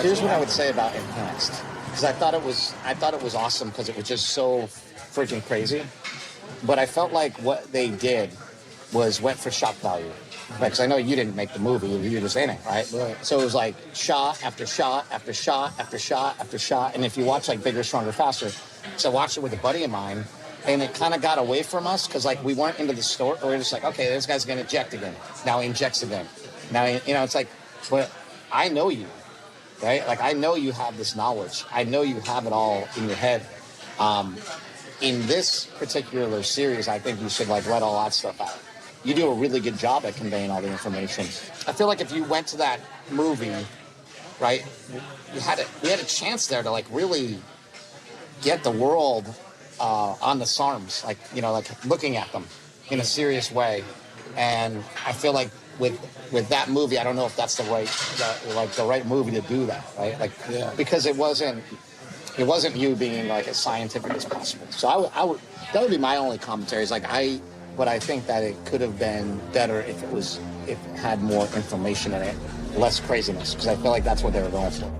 Here's what I would say about Enhanced, because I thought it was awesome because it was just so freaking crazy. But I felt like what they did was went for shock value. Right, because I know you didn't make the movie, you were just in it, right? So it was like shot after shot after shot after shot after shot. And if you watch like Bigger, Stronger, Faster, so I watched it with a buddy of mine, and it kind of got away from us because like we weren't into the story. We were just like, okay, this guy's going to inject again. Now he injects again. Now, it's like, but I know you, right? Like I know you have this knowledge. I know you have it all in your head. In this particular series, I think you should like let all that stuff out. You do a really good job at conveying all the information. I feel like if you went to that movie, right, we had a chance there to like really get the world on the SARMs, like like looking at them in a serious way. And I feel like with that movie, I don't know if that's the right movie to do that, right? Like because it wasn't you being like as scientific as possible. So I would that would be my only commentary. Is like But I think that it could have been better if it had more information in it, less craziness, because I feel like that's what they were going for.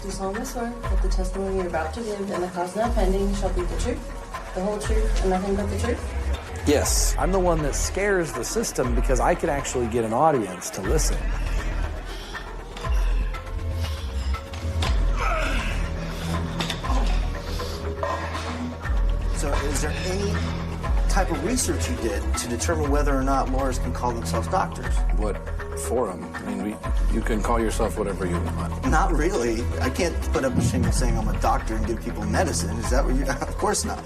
Do solemnly swear that the testimony you're about to give and the cause now pending shall be the truth, the whole truth, and nothing but the truth? Yes, I'm the one that scares the system because I can actually get an audience to listen. So is there any type of research you did to determine whether or not lawyers can call themselves doctors? What forum? I mean, you can call yourself whatever you want. Not really. I can't put up a shingle saying I'm a doctor and give people medicine. Is that what you... Of course not.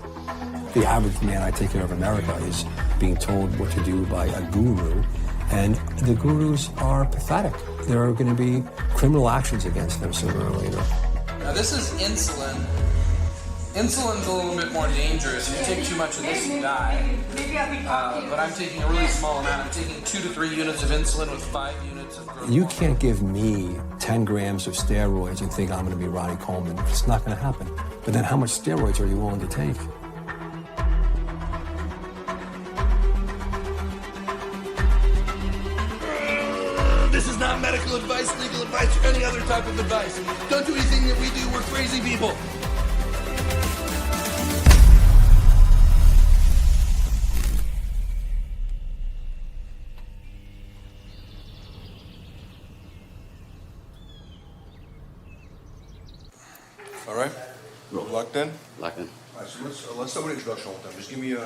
The average man I take care of in America is being told what to do by a guru, and the gurus are pathetic. There are going to be criminal actions against them sooner or later. Now this is insulin. Insulin's a little bit more dangerous. If you take too much of this, you die. But I'm taking a really small amount. I'm taking 2 to 3 units of insulin with 5 units of growth. You can't give me 10 grams of steroids and think I'm going to be Ronnie Coleman. It's not going to happen. But then how much steroids are you willing to take? This is not medical advice, legal advice, or any other type of advice. Don't do anything that we do. We're crazy people. All right. Locked in? Locked in. All right, so let's start with an introduction all the time. Just give me your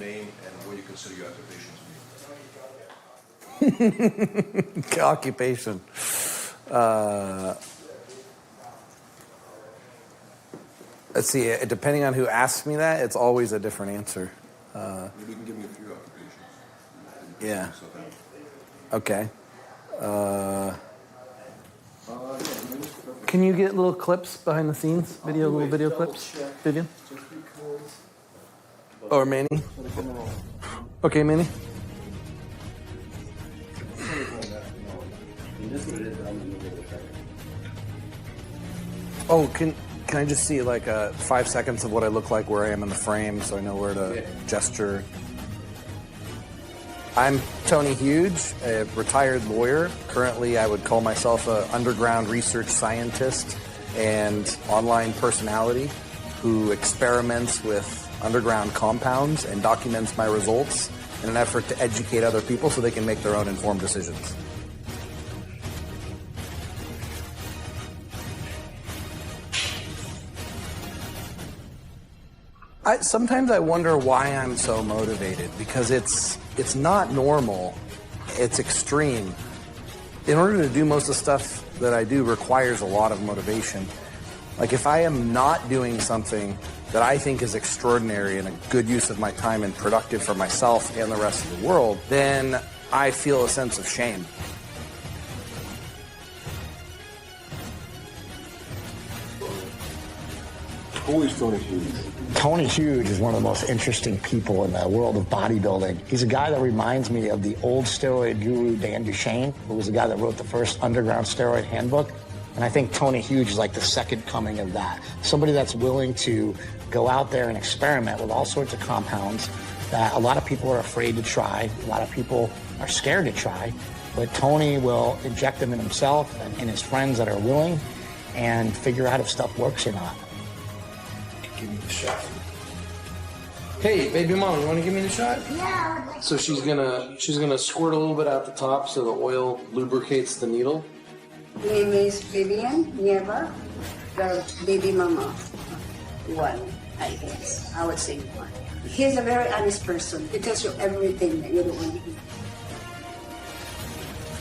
name and what you consider your occupation to be. Occupation. Let's see, depending on who asks me that, it's always a different answer. Maybe you can give me a few occupations. Yeah. Okay. Can you get little clips behind the scenes? Little video clips? Vivian? Or Manny? Okay, Manny. Oh, can I just see like 5 seconds of what I look like, where I am in the frame, so I know where to gesture? I'm Tony Huge, a retired lawyer. Currently, I would call myself an underground research scientist and online personality who experiments with underground compounds and documents my results in an effort to educate other people so they can make their own informed decisions. Sometimes I wonder why I'm so motivated, because it's not normal, it's extreme. In order to do most of the stuff that I do requires a lot of motivation. Like if I am not doing something that I think is extraordinary and a good use of my time and productive for myself and the rest of the world, then I feel a sense of shame. Who is Tony Huge? Tony Huge is one of the most interesting people in the world of bodybuilding. He's a guy that reminds me of the old steroid guru Dan Duchaine, who was the guy that wrote the first underground steroid handbook. And I think Tony Huge is like the second coming of that. Somebody that's willing to go out there and experiment with all sorts of compounds that a lot of people are afraid to try. A lot of people are scared to try. But Tony will inject them in himself and his friends that are willing and figure out if stuff works or not. Give me the shot. Hey, baby mom, you want to give me the shot? Yeah. So she's gonna squirt a little bit out the top so the oil lubricates the needle. Name is Vivian Nieva, the baby mama. One, I guess. I would say one. He's a very honest person. He tells you everything that you don't want to hear.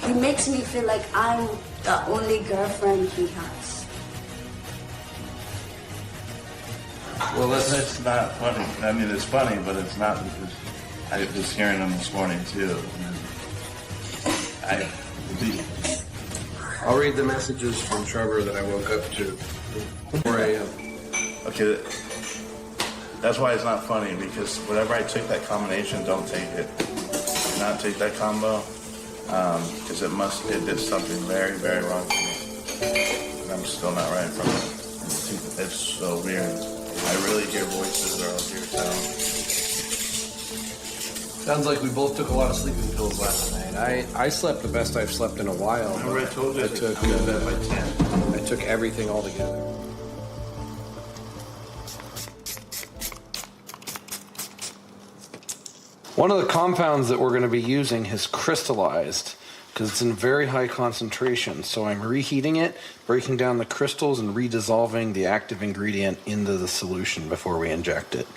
He makes me feel like I'm the only girlfriend he has. Well, that's not funny. I mean, it's funny, but it's not because I was hearing them this morning too. I'll read the messages from Trevor that I woke up to 4 a.m. Okay, that's why it's not funny, because whenever I took that combination, don't take it. Do not take that combo, because it did something very, very wrong to me. And I'm still not right from it. It's so weird. I really hear voices or I'll hear sound. Sounds like we both took a lot of sleeping pills last night. I slept the best I've slept in a while. Remember I told you I took that by 10. I took everything all together. One of the compounds that we're going to be using has crystallized because it's in very high concentration. So I'm reheating it, breaking down the crystals, and redissolving the active ingredient into the solution before we inject it.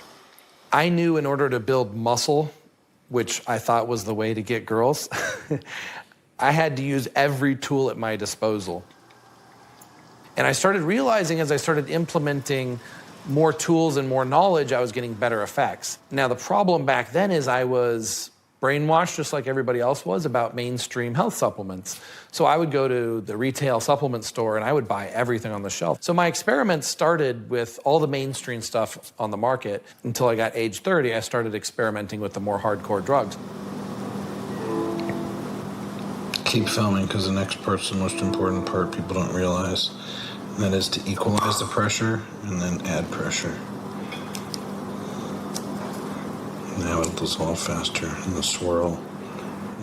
I knew in order to build muscle, which I thought was the way to get girls, I had to use every tool at my disposal. And I started realizing as I started implementing more tools and more knowledge, I was getting better effects. Now, the problem back then is I was brainwashed, just like everybody else was, about mainstream health supplements. So I would go to the retail supplement store and I would buy everything on the shelf. So my experiments started with all the mainstream stuff on the market. Until I got age 30, I started experimenting with the more hardcore drugs. Keep filming, because the next part's the most important part people don't realize. And that is to equalize the pressure and then add pressure. Now it'll dissolve faster in the swirl.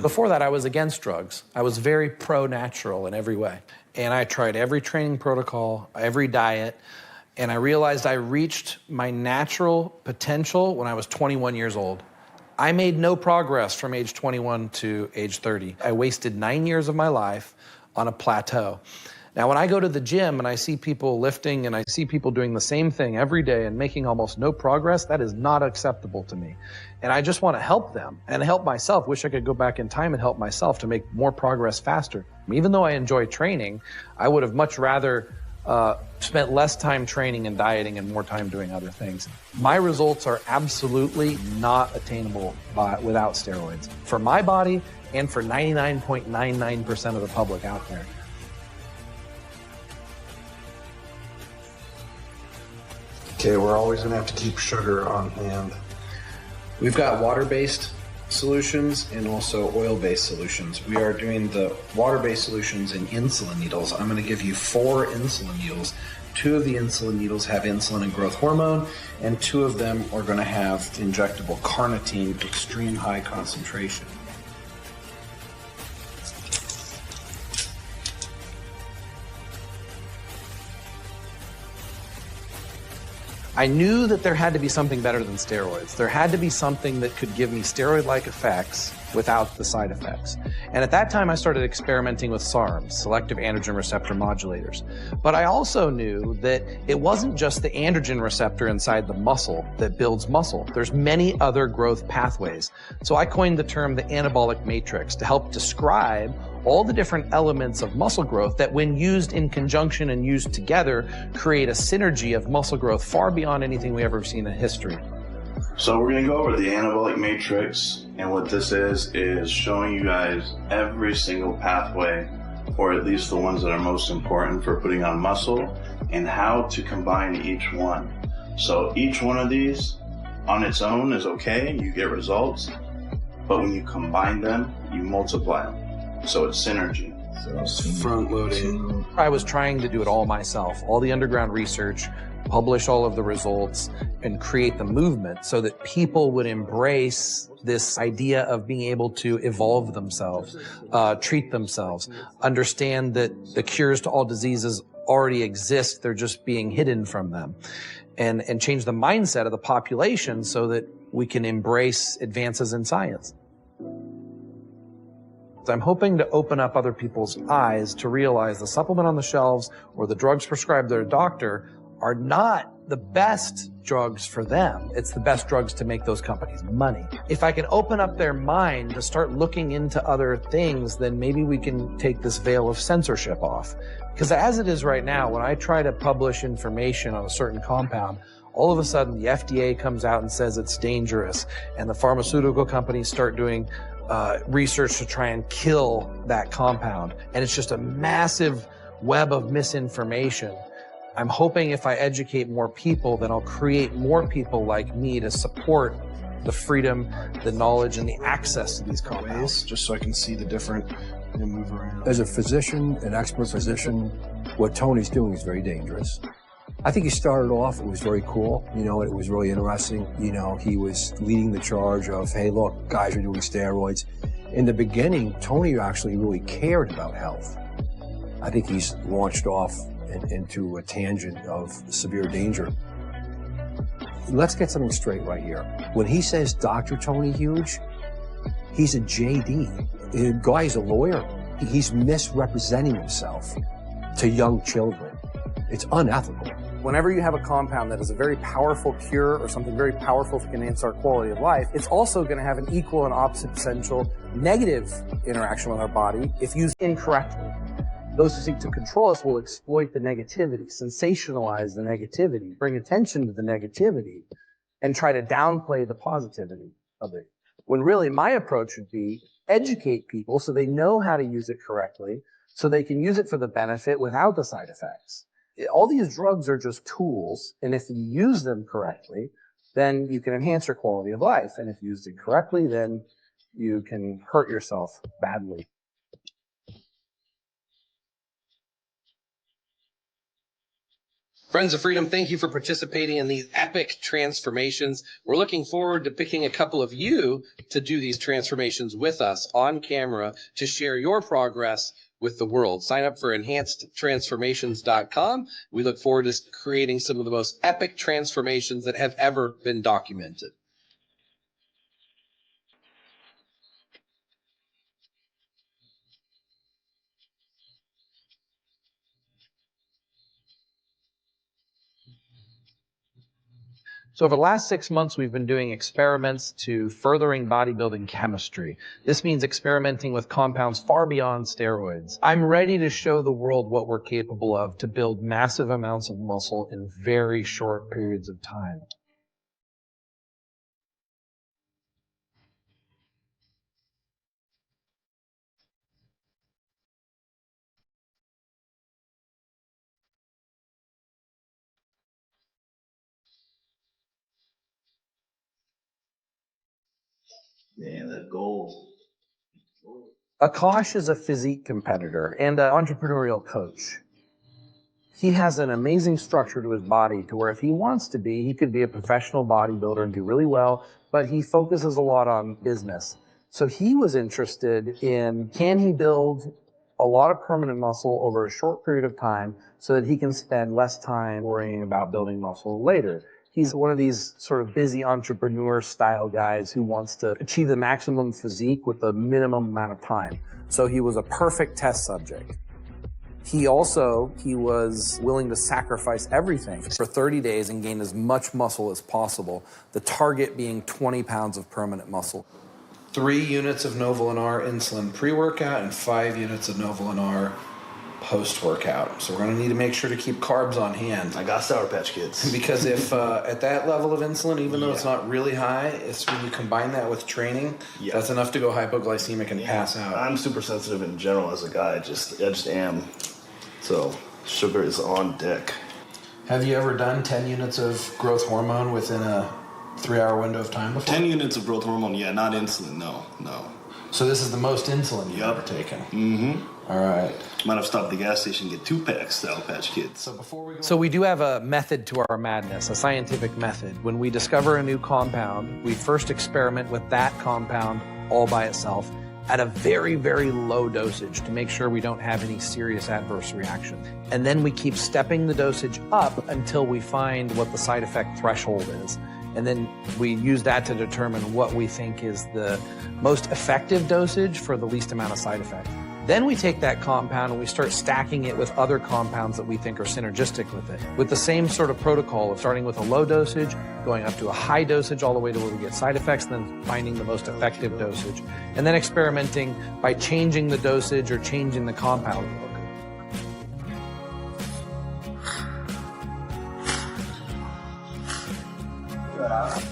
Before that, I was against drugs. I was very pro-natural in every way. And I tried every training protocol, every diet, and I realized I reached my natural potential when I was 21 years old. I made no progress from age 21 to age 30. I wasted 9 years of my life on a plateau. Now, when I go to the gym and I see people lifting and I see people doing the same thing every day and making almost no progress, that is not acceptable to me. And I just want to help them and help myself. Wish I could go back in time and help myself to make more progress faster. Even though I enjoy training, I would have much rather spent less time training and dieting and more time doing other things. My results are absolutely not attainable without steroids for my body and for 99.99% of the public out there. Okay, we're always going to have to keep sugar on hand. We've got water-based solutions and also oil-based solutions. We are doing the water-based solutions in insulin needles. I'm going to give you 4 insulin needles. 2 of the insulin needles have insulin and growth hormone, and 2 of them are going to have injectable carnitine, extreme high concentration. I knew that there had to be something better than steroids. There had to be something that could give me steroid-like effects without the side effects. And at that time, I started experimenting with SARMs, selective androgen receptor modulators. But I also knew that it wasn't just the androgen receptor inside the muscle that builds muscle. There's many other growth pathways. So I coined the term the anabolic matrix to help describe all the different elements of muscle growth that, when used in conjunction and used together, create a synergy of muscle growth far beyond anything we've ever seen in history. So we're going to go over the anabolic matrix, and what this is showing you guys every single pathway, or at least the ones that are most important for putting on muscle, and how to combine each one. So each one of these on its own is okay, you get results, but when you combine them, you multiply them. So it's synergy. So front loading I was trying to do it all myself, all the underground research, publish all of the results, and create the movement so that people would embrace this idea of being able to evolve themselves, treat themselves, understand that the cures to all diseases already exist, they're just being hidden from them, and change the mindset of the population so that we can embrace advances in science. I'm hoping to open up other people's eyes to realize the supplement on the shelves or the drugs prescribed by their doctor are not the best drugs for them. It's the best drugs to make those companies money. If I can open up their mind to start looking into other things, then maybe we can take this veil of censorship off. Because as it is right now, when I try to publish information on a certain compound, all of a sudden the FDA comes out and says it's dangerous, and the pharmaceutical companies start doing research to try and kill that compound. And it's just a massive web of misinformation. I'm hoping if I educate more people, then I'll create more people like me to support the freedom, the knowledge, and the access to these compounds. Just so I can see the different, move around. As a physician, an expert physician, what Tony's doing is very dangerous. I think he started off, it was very cool, it was really interesting. He was leading the charge of, hey, look, guys are doing steroids. In the beginning, Tony actually really cared about health. I think he's launched off into a tangent of severe danger. Let's get something straight right here. When he says Dr. Tony Huge, he's a JD. The guy's a lawyer. He's misrepresenting himself to young children. It's unethical. Whenever you have a compound that is a very powerful cure or something very powerful that can enhance our quality of life, it's also going to have an equal and opposite potential negative interaction with our body if used incorrectly. Those who seek to control us will exploit the negativity, sensationalize the negativity, bring attention to the negativity, and try to downplay the positivity of it. When really my approach would be educate people so they know how to use it correctly, so they can use it for the benefit without the side effects. All these drugs are just tools, and if you use them correctly, then you can enhance your quality of life. And if used incorrectly, then you can hurt yourself badly. Friends of Freedom, thank you for participating in these epic transformations. We're looking forward to picking a couple of you to do these transformations with us on camera to share your progress with the world. Sign up for enhancedtransformations.com. We look forward to creating some of the most epic transformations that have ever been documented. So over the last 6 months, we've been doing experiments to furthering bodybuilding chemistry. This means experimenting with compounds far beyond steroids. I'm ready to show the world what we're capable of to build massive amounts of muscle in very short periods of time. Man, that goal. Akash is a physique competitor and an entrepreneurial coach. He has an amazing structure to his body to where if he wants to be, he could be a professional bodybuilder and do really well, but he focuses a lot on business. So he was interested in, can he build a lot of permanent muscle over a short period of time so that he can spend less time worrying about building muscle later. He's one of these sort of busy entrepreneur style guys who wants to achieve the maximum physique with the minimum amount of time. So he was a perfect test subject. He was willing to sacrifice everything for 30 days and gain as much muscle as possible, the target being 20 pounds of permanent muscle. 3 units of Novolin-R insulin pre-workout and 5 units of Novolin-R post-workout. So we're going to need to make sure to keep carbs on hand. I got Sour Patch Kids. Because if at that level of insulin, even though it's not really high, it's when you combine that with training, that's enough to go hypoglycemic and pass out. I'm super sensitive in general as a guy. I just am. So sugar is on deck. Have you ever done 10 units of growth hormone within a 3-hour window of time before? 10 units of growth hormone, not insulin, no. So this is the most insulin you've ever taken? Mm-hmm. All right. Might have stopped at the gas station and get 2 packs Sour Patch Kids. So we do have a method to our madness, a scientific method. When we discover a new compound, we first experiment with that compound all by itself at a very, very low dosage to make sure we don't have any serious adverse reaction. And then we keep stepping the dosage up until we find what the side effect threshold is. And then we use that to determine what we think is the most effective dosage for the least amount of side effect. Then we take that compound and we start stacking it with other compounds that we think are synergistic with it, with the same sort of protocol of starting with a low dosage, going up to a high dosage all the way to where we get side effects, and then finding the most effective dosage, and then experimenting by changing the dosage or changing the compound.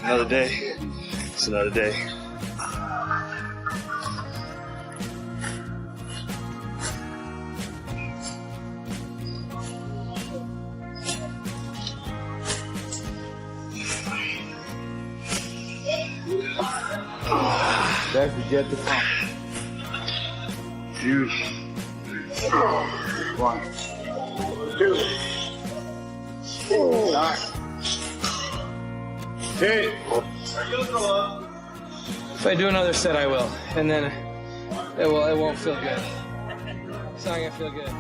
Another day. It's another day. That's the jet to pump. 2, 1, 2, 9, 10. If I do another set, I will, and then it won't feel good. It's not gonna feel good.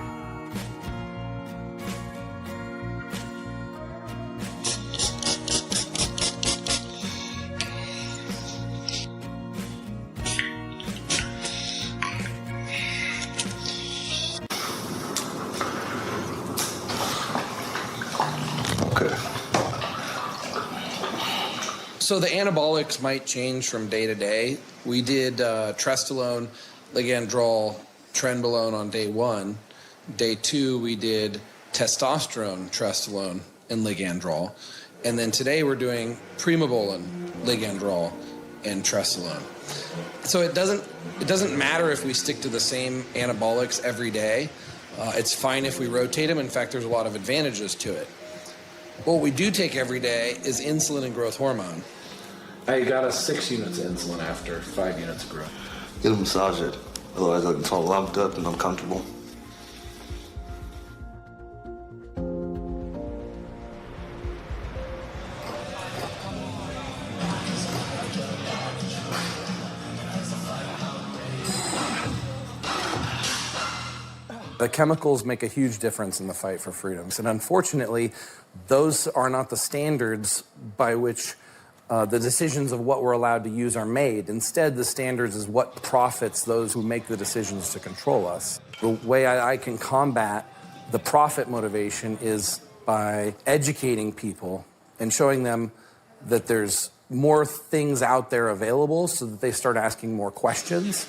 So the anabolics might change from day to day. We did trestolone, ligandrol, trenbolone on day 1. Day 2, we did testosterone, trestolone, and ligandrol. And then today we're doing primobolan, ligandrol, and trestolone. So it doesn't matter if we stick to the same anabolics every day. It's fine if we rotate them. In fact, there's a lot of advantages to it. What we do take every day is insulin and growth hormone. I got us 6 units of insulin after 5 units of growth. Get a massage it. Otherwise, it's all lumped up and uncomfortable. The chemicals make a huge difference in the fight for freedoms. And unfortunately, those are not the standards by which the decisions of what we're allowed to use are made. Instead, the standards is what profits those who make the decisions to control us. The way I can combat the profit motivation is by educating people and showing them that there's more things out there available so that they start asking more questions.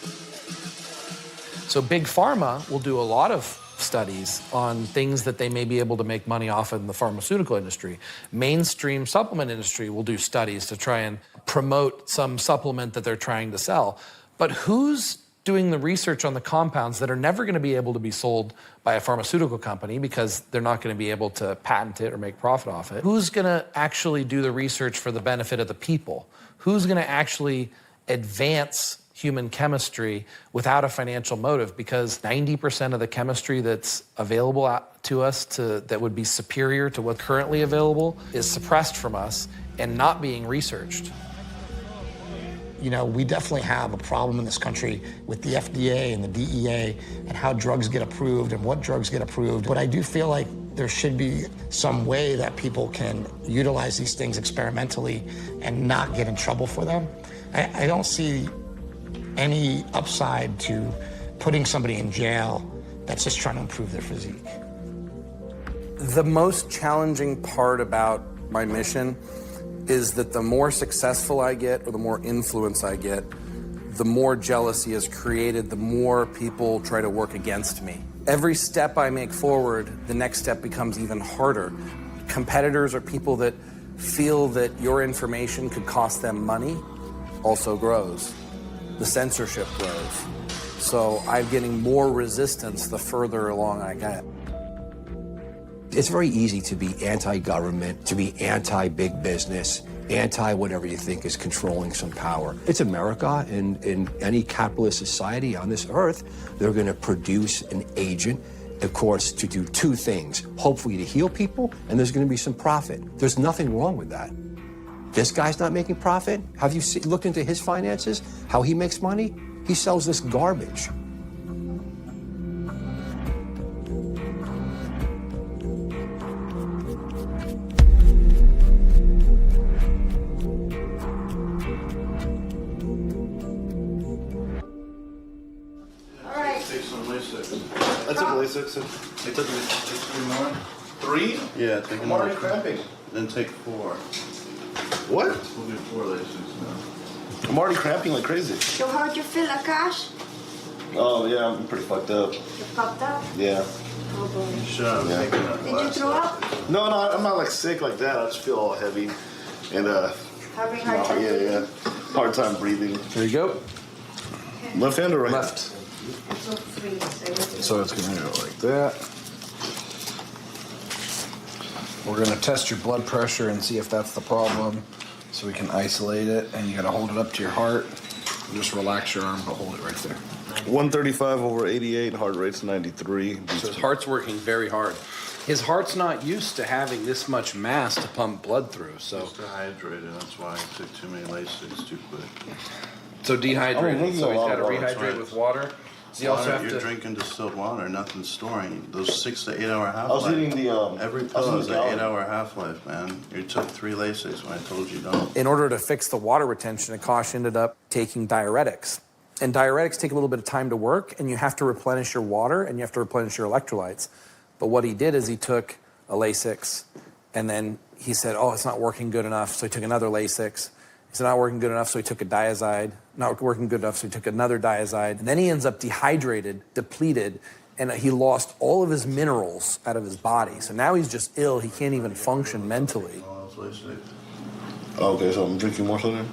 So Big Pharma will do a lot of studies on things that they may be able to make money off in the pharmaceutical industry. Mainstream supplement industry will do studies to try and promote some supplement that they're trying to sell. But who's doing the research on the compounds that are never going to be able to be sold by a pharmaceutical company because they're not going to be able to patent it or make profit off it? Who's going to actually do the research for the benefit of the people? Who's going to actually advance human chemistry without a financial motive? Because 90% of the chemistry that's available to us that would be superior to what's currently available is suppressed from us and not being researched. You know, we definitely have a problem in this country with the FDA and the DEA and how drugs get approved and what drugs get approved. But I do feel like there should be some way that people can utilize these things experimentally and not get in trouble for them. I don't see any upside to putting somebody in jail that's just trying to improve their physique. The most challenging part about my mission is that the more successful I get or the more influence I get, the more jealousy is created, the more people try to work against me. Every step I make forward, the next step becomes even harder. Competitors or people that feel that your information could cost them money also grows. The censorship grows. So I'm getting more resistance the further along I get. It's very easy to be anti-government, to be anti-big business, anti-whatever you think is controlling some power. It's America, and in any capitalist society on this earth, they're going to produce an agent, of course, to do two things. Hopefully to heal people, and there's going to be some profit. There's nothing wrong with that. This guy's not making profit? Have you looked into his finances, how he makes money? He sells this garbage. I took Lasix. I took 3 more. 3? Yeah, take I'm already cramping. Then take 4. What? We'll do 4 Lasix now. I'm already cramping like crazy. So how do you feel, Akash? Oh, yeah, I'm pretty fucked up. You fucked up? Yeah. Oh, boy. You should have taken that Did you last throw one. up? No, I'm not like sick like that. I just feel all heavy and Having a hard time yeah. Hard time breathing. There you go. Left hand or right? Left. So 3. So it's going to go like that. We're going to test your blood pressure and see if that's the problem so we can isolate it. And you got to hold it up to your heart. Just relax your arm, but hold it right there. 135 over 88, heart rate's 93. So his heart's working very hard. His heart's not used to having this much mass to pump blood through, so. He's dehydrated, that's why I took too many Lasix too quick. So dehydrated, drinking so a he's lot got to of water, rehydrate right. with water. Does he also have You're to? drinking distilled water, nothing's storing. Those 6 to 8 hour half-life. I was hitting the, Every I was pill hitting is the an gallon. 8 hour half-life, man. You took 3 Lasix when I told you don't. In order to fix the water retention, Akash ended up taking diuretics. And diuretics take a little bit of time to work, and you have to replenish your water, and you have to replenish your electrolytes. But what he did is he took a Lasix, and then he said, oh, it's not working good enough, so he took another Lasix. He said, not working good enough, so he took a diazide. Not working good enough, so he took another diazide. And then he ends up dehydrated, depleted, and he lost all of his minerals out of his body. So now he's just ill. He can't even function mentally. Okay, so I'm drinking more so then?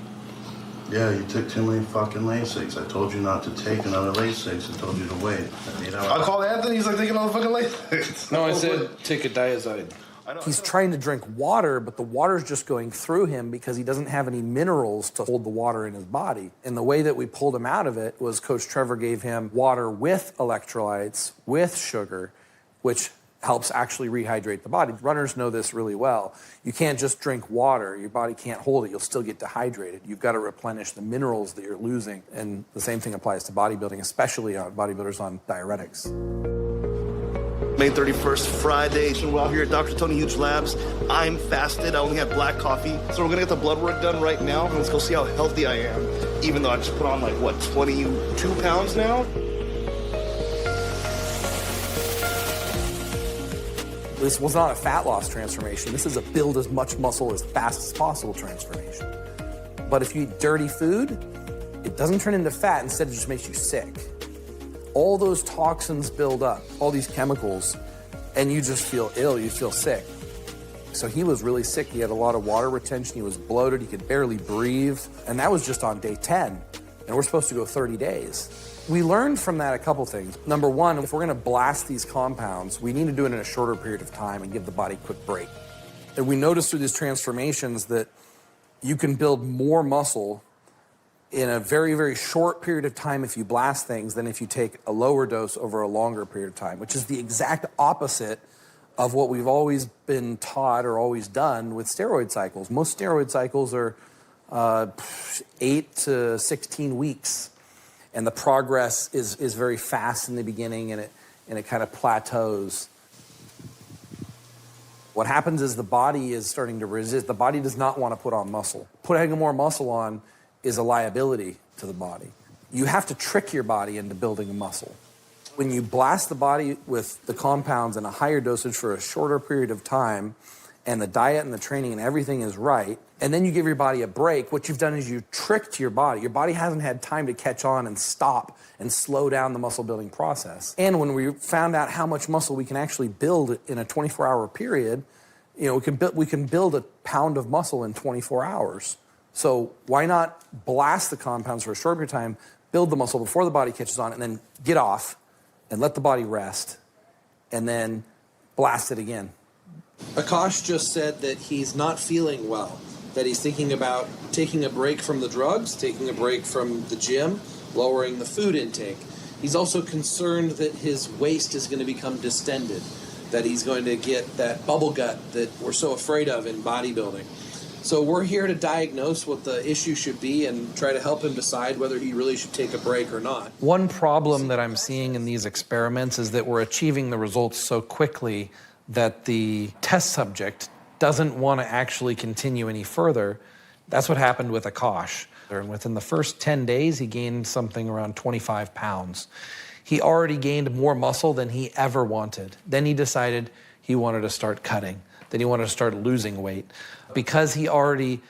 Yeah, you took too many fucking Lasix. I told you not to take another Lasix. I told you to wait. I called Anthony, he's like taking all the fucking Lasix. No, I said take a diazide. He's trying to drink water, but the water's just going through him because he doesn't have any minerals to hold the water in his body. And the way that we pulled him out of it was Coach Trevor gave him water with electrolytes, with sugar, which helps actually rehydrate the body. Runners know this really well. You can't just drink water. Your body can't hold it. You'll still get dehydrated. You've got to replenish the minerals that you're losing. And the same thing applies to bodybuilding, especially on bodybuilders on diuretics. May 31st, Friday. So we're out here at Dr. Tony Huge Labs. I'm fasted. I only have black coffee. So we're gonna get the blood work done right now. And let's go see how healthy I am. Even though I just put on like, what, 22 pounds now? This was not a fat loss transformation. This is a build as much muscle as fast as possible transformation. But if you eat dirty food, it doesn't turn into fat. Instead, it just makes you sick. All those toxins build up, all these chemicals, and you just feel ill, you feel sick. So he was really sick. He had a lot of water retention. He was bloated. He could barely breathe. And that was just on day 10. And we're supposed to go 30 days. We learned from that a couple things. Number one, if we're going to blast these compounds, we need to do it in a shorter period of time and give the body a quick break. And we noticed through these transformations that you can build more muscle in a very, very short period of time if you blast things than if you take a lower dose over a longer period of time, which is the exact opposite of what we've always been taught or always done with steroid cycles. Most steroid cycles are 8 to 16 weeks, and the progress is very fast in the beginning, and it kind of plateaus. What happens is the body is starting to resist. The body does not want to put on muscle. Putting more muscle on is a liability to the body. You have to trick your body into building a muscle. When you blast the body with the compounds in a higher dosage for a shorter period of time, and the diet and the training and everything is right, and then you give your body a break, what you've done is you tricked your body. Your body hasn't had time to catch on and stop and slow down the muscle building process. And when we found out how much muscle we can actually build in a 24-hour period, we can build a pound of muscle in 24 hours. So why not blast the compounds for a short period of time, build the muscle before the body catches on, and then get off and let the body rest, and then blast it again. Akash just said that he's not feeling well, that he's thinking about taking a break from the drugs, taking a break from the gym, lowering the food intake. He's also concerned that his waist is going to become distended, that he's going to get that bubble gut that we're so afraid of in bodybuilding. So we're here to diagnose what the issue should be and try to help him decide whether he really should take a break or not. One problem that I'm seeing in these experiments is that we're achieving the results so quickly that the test subject doesn't want to actually continue any further. That's what happened with Akash. And within the first 10 days, he gained something around 25 pounds. He already gained more muscle than he ever wanted. Then he decided he wanted to start cutting. Then he wanted to start losing weight. Because he already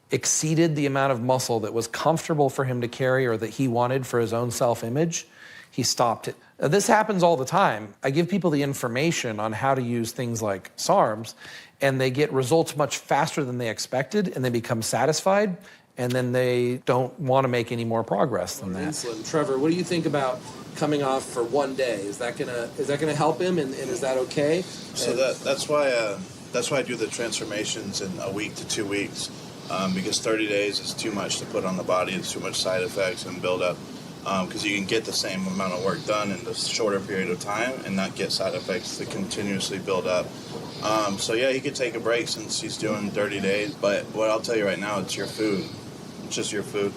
exceeded the amount of muscle that was comfortable for him to carry or that he wanted for his own self-image, he stopped it. This happens all the time. I give people the information on how to use things like SARMs, and they get results much faster than they expected, and they become satisfied, and then they don't want to make any more progress than that. Insulin. Trevor, what do you think about coming off for one day? Is that gonna help him, and is that okay? So that's why I do the transformations in a week to 2 weeks, because 30 days is too much to put on the body. It's too much side effects and build up, because you can get the same amount of work done in a shorter period of time and not get side effects that continuously build up. So yeah, he could take a break since he's doing 30 days, but what I'll tell you right now, it's your food. It's just your food.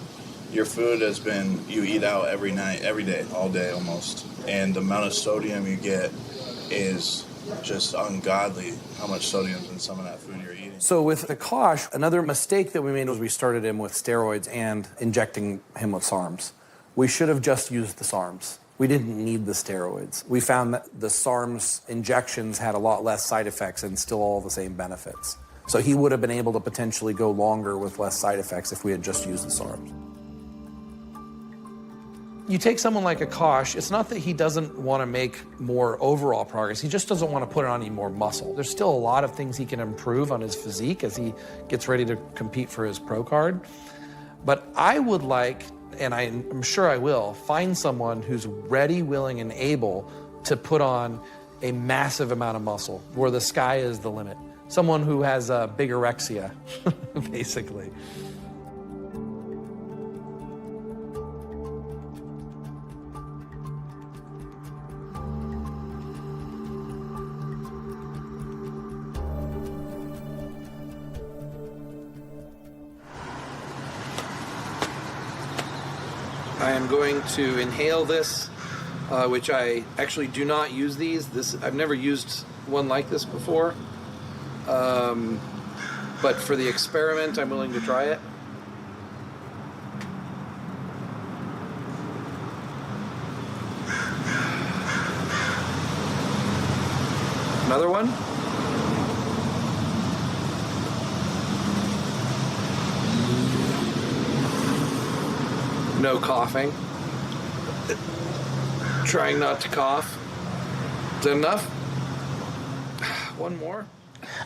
Your food has been, you eat out every night, every day, all day almost, and the amount of sodium you get is just ungodly how much sodium's in some of that food you're eating. So with Akash, another mistake that we made was we started him with steroids and injecting him with SARMs. We should have just used the SARMs. We didn't need the steroids. We found that the SARMs injections had a lot less side effects and still all the same benefits. So he would have been able to potentially go longer with less side effects if we had just used the SARMs. You take someone like Akash, it's not that he doesn't want to make more overall progress, he just doesn't want to put on any more muscle. There's still a lot of things he can improve on his physique as he gets ready to compete for his pro card. But I would like, and I'm sure I will, find someone who's ready, willing, and able to put on a massive amount of muscle, where the sky is the limit. Someone who has bigorexia, basically. I am going to inhale this, which I actually do not use these. I've never used one like this before. But for the experiment, I'm willing to try it. Another one. No coughing. Trying not to cough. Is that enough? One more.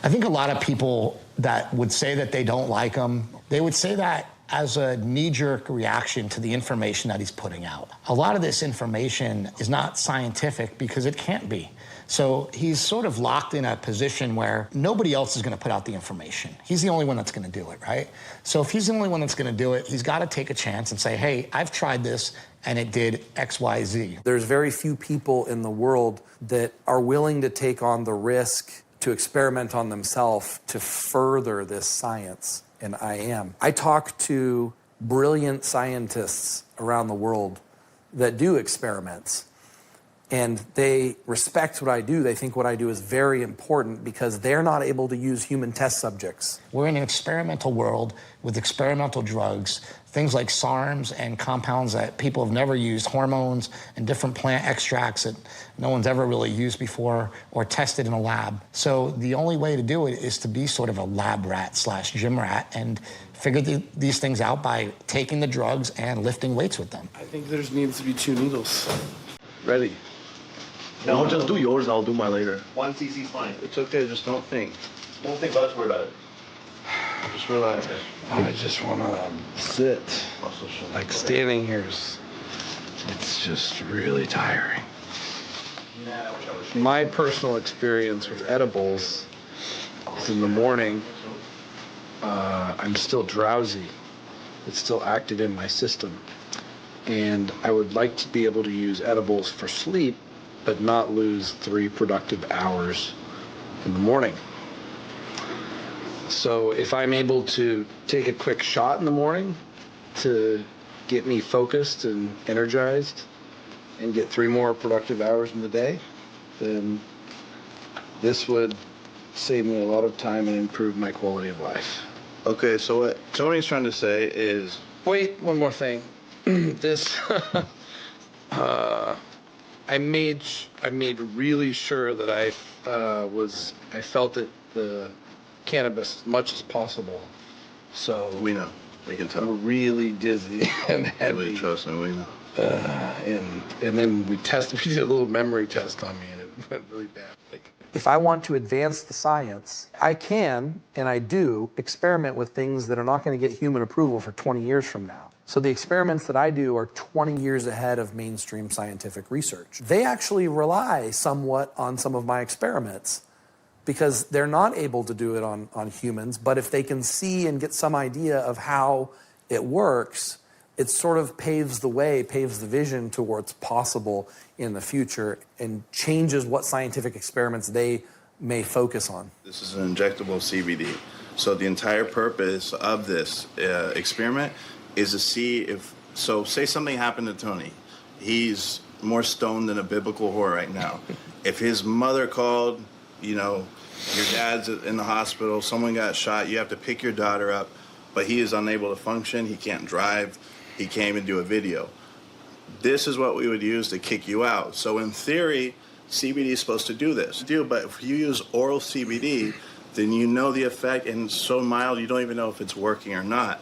I think a lot of people that would say that they don't like him, they would say that as a knee-jerk reaction to the information that he's putting out. A lot of this information is not scientific because it can't be. So he's sort of locked in a position where nobody else is going to put out the information. He's the only one that's going to do it, right? So if he's the only one that's going to do it, he's got to take a chance and say, hey, I've tried this and it did X, Y, Z. There's very few people in the world that are willing to take on the risk to experiment on themselves to further this science, and I am. I talk to brilliant scientists around the world that do experiments, and they respect what I do. They think what I do is very important because they're not able to use human test subjects. We're in an experimental world with experimental drugs, things like SARMs and compounds that people have never used, hormones and different plant extracts that no one's ever really used before or tested in a lab. So the only way to do it is to be sort of a lab rat / gym rat and figure these things out by taking the drugs and lifting weights with them. I think there needs to be 2 needles. Ready. No, just do yours, I'll do mine later. 1 cc is fine. It's okay, just don't think. Don't think about it, worry about it. Just relax. I just want to sit. Like standing here it's just really tiring. My personal experience with edibles in the morning, I'm still drowsy. It's still active in my system. And I would like to be able to use edibles for sleep, but not lose 3 productive hours in the morning. So if I'm able to take a quick shot in the morning to get me focused and energized and get 3 more productive hours in the day, then this would save me a lot of time and improve my quality of life. Okay, so what Tony's trying to say is... Wait, one more thing. This, I made really sure that I felt it, the cannabis as much as possible. So we know, we can tell. I'm really dizzy and heavy. Trust me, we know. And then we did a little memory test on me, and it went really bad. If I want to advance the science, I can, and I do, experiment with things that are not going to get human approval for 20 years from now. So the experiments that I do are 20 years ahead of mainstream scientific research. They actually rely somewhat on some of my experiments because they're not able to do it on humans, but if they can see and get some idea of how it works, it sort of paves the way, paves the vision to what's possible in the future and changes what scientific experiments they may focus on. This is an injectable CBD. So the entire purpose of this experiment is to see if, so say something happened to Tony. He's more stoned than a biblical whore right now. If his mother called, you know, your dad's in the hospital, someone got shot, you have to pick your daughter up, but he is unable to function, he can't drive, he can't even do a video. This is what we would use to kick you out. So in theory, CBD is supposed to do this. But if you use oral CBD, then you know the effect, and it's so mild you don't even know if it's working or not.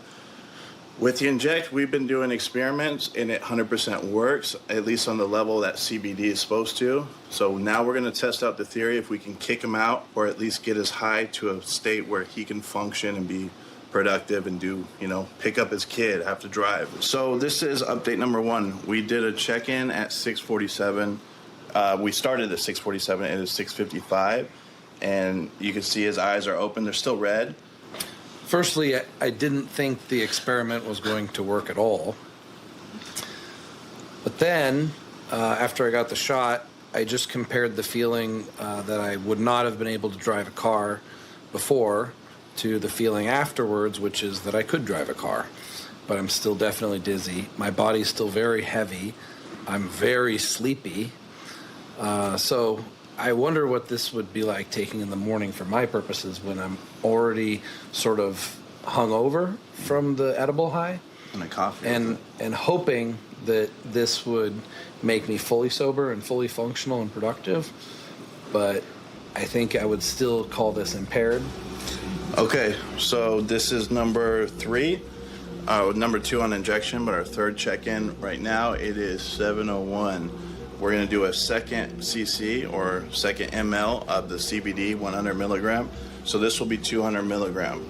With the inject, we've been doing experiments, and it 100% works, at least on the level that CBD is supposed to. So now we're going to test out the theory if we can kick him out, or at least get his high to a state where he can function and be productive and do, you know, pick up his kid, have to drive. So this is update number 1. We did a check-in at 6:47. We started at 6:47, and it's 6:55, and you can see his eyes are open. They're still red. Firstly, I didn't think the experiment was going to work at all. But then, after I got the shot, I just compared the feeling that I would not have been able to drive a car before to the feeling afterwards, which is that I could drive a car. But I'm still definitely dizzy. My body's still very heavy. I'm very sleepy. So I wonder what this would be like taking in the morning for my purposes when I'm already sort of hungover from the edible high. And a coffee. And hoping that this would make me fully sober and fully functional and productive. But I think I would still call this impaired. Okay, so this is number 3. Number 2 on injection, but our third check-in right now, it is 7:01. We're going to do a second cc or second ml of the CBD, 100 milligram. So this will be 200 milligram.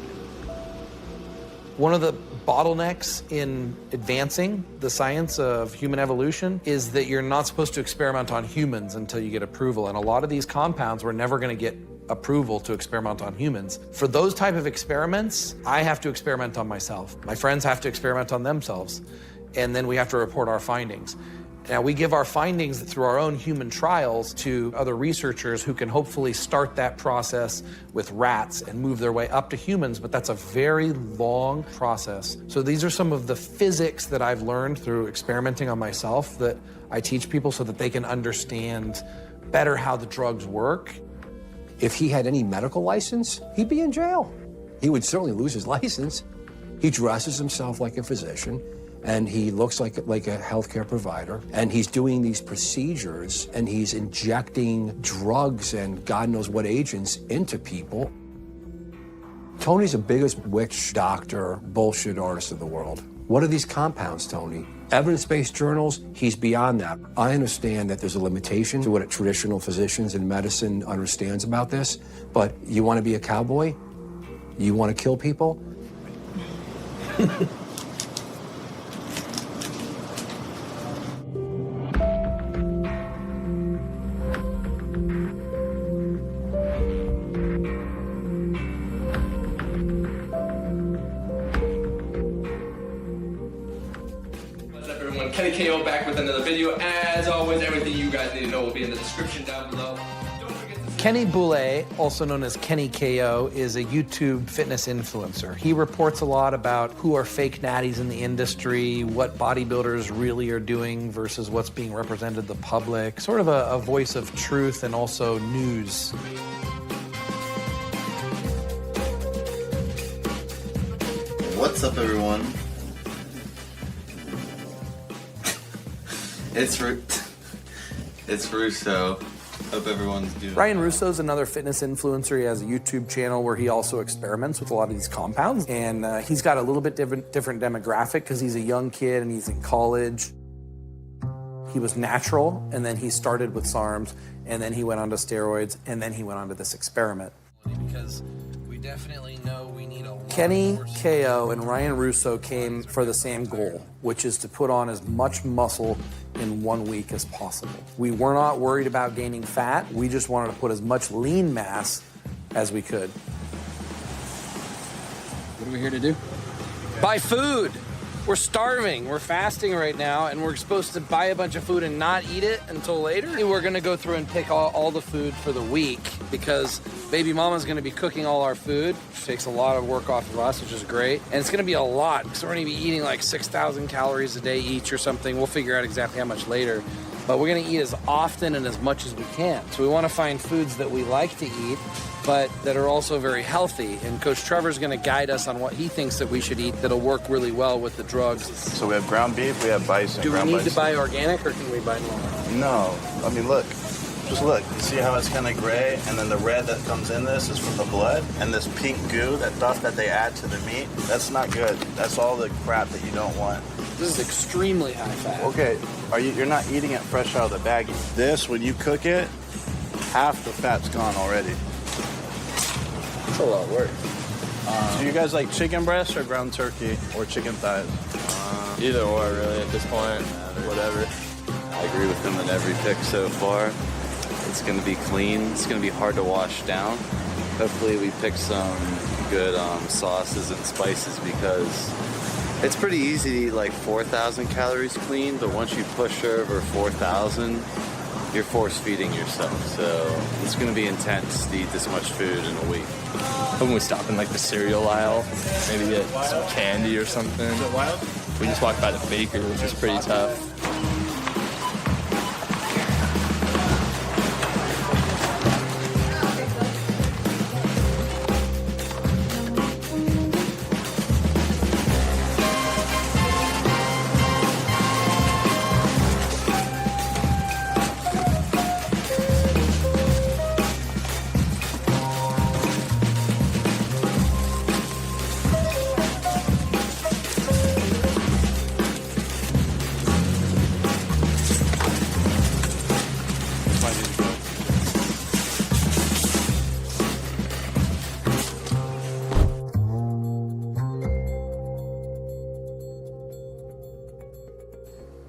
One of the bottlenecks in advancing the science of human evolution is that you're not supposed to experiment on humans until you get approval. And a lot of these compounds we're never going to get approval to experiment on humans. For those type of experiments, I have to experiment on myself. My friends have to experiment on themselves. And then we have to report our findings. Now, we give our findings through our own human trials to other researchers who can hopefully start that process with rats and move their way up to humans, but that's a very long process. So these are some of the physics that I've learned through experimenting on myself that I teach people so that they can understand better how the drugs work. If he had any medical license, he'd be in jail. He would certainly lose his license. He dresses himself like a physician, and he looks like a healthcare provider, and he's doing these procedures, and he's injecting drugs and God knows what agents into people. Tony's the biggest witch doctor, bullshit artist of the world. What are these compounds, Tony? Evidence-based journals, he's beyond that. I understand that there's a limitation to what traditional physicians in medicine understands about this, but you want to be a cowboy? You want to kill people? Kenny KO back with another video. As always, everything you guys need to know will be in the description down below. Kenny Boulay, also known as Kenny KO, is a YouTube fitness influencer. He reports a lot about who are fake natties in the industry, what bodybuilders really are doing versus what's being represented to the public. Sort of a voice of truth and also news. What's up, everyone? It's Russo. Hope everyone's doing Ryan Russo's another fitness influencer. He has a YouTube channel where he also experiments with a lot of these compounds. And he's got a little bit different demographic because he's a young kid and he's in college. He was natural, and then he started with SARMs, and then he went on to steroids, and then he went on to this experiment. Because we definitely know we need a lot Kenny more KO and Ryan Russo came for the same goal, which is to put on as much muscle in 1 week as possible. We were not worried about gaining fat. We just wanted to put as much lean mass as we could. What are we here to do? Buy food. We're starving. We're fasting right now, and we're supposed to buy a bunch of food and not eat it until later. We're gonna go through and pick all the food for the week because baby mama's gonna be cooking all our food, which takes a lot of work off of us, which is great. And it's gonna be a lot because we're gonna be eating like 6,000 calories a day each or something. We'll figure out exactly how much later. But we're gonna eat as often and as much as we can. So we wanna find foods that we like to eat, but that are also very healthy. And Coach Trevor's gonna guide us on what he thinks that we should eat that'll work really well with the drugs. So we have ground beef, we have bison. Do we need to buy organic or can we buy normal? No. I mean, look. Just look. You see how it's kind of gray? And then the red that comes in this is from the blood. And this pink goo, that stuff that they add to the meat, that's not good. That's all the crap that you don't want. This is extremely high fat. Okay, you're not eating it fresh out of the baggie. This, when you cook it, half the fat's gone already. That's a lot of work. Do you guys like chicken breast or ground turkey or chicken thighs? Either or, really, at this point. Whatever. I agree with him in every pick so far. It's going to be clean. It's going to be hard to wash down. Hopefully we pick some good sauces and spices because it's pretty easy to eat like 4,000 calories clean, but once you push over 4,000, you're force feeding yourself. So it's going to be intense to eat this much food in a week. Hoping we stop in like the cereal aisle, maybe get some candy or something. Is it wild? We just walked by the baker, which is pretty tough.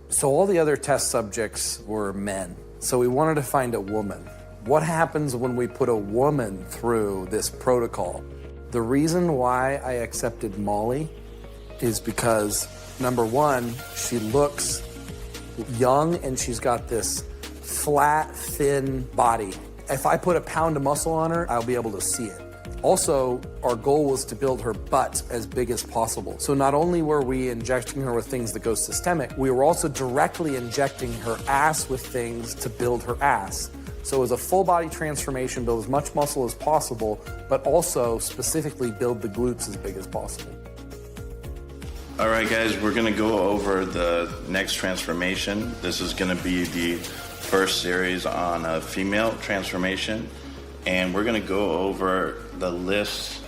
So all the other test subjects were men. So we wanted to find a woman. What happens when we put a woman through this protocol? The reason why I accepted Molly is because, number one, she looks young and she's got this flat, thin body. If I put a pound of muscle on her, I'll be able to see it. Also, our goal was to build her butt as big as possible. So not only were we injecting her with things that go systemic, we were also directly injecting her ass with things to build her ass. So it was a full body transformation, build as much muscle as possible, but also specifically build the glutes as big as possible. All right, guys, we're gonna go over the next transformation. This is gonna be the first series on a female transformation. And we're gonna go over the list,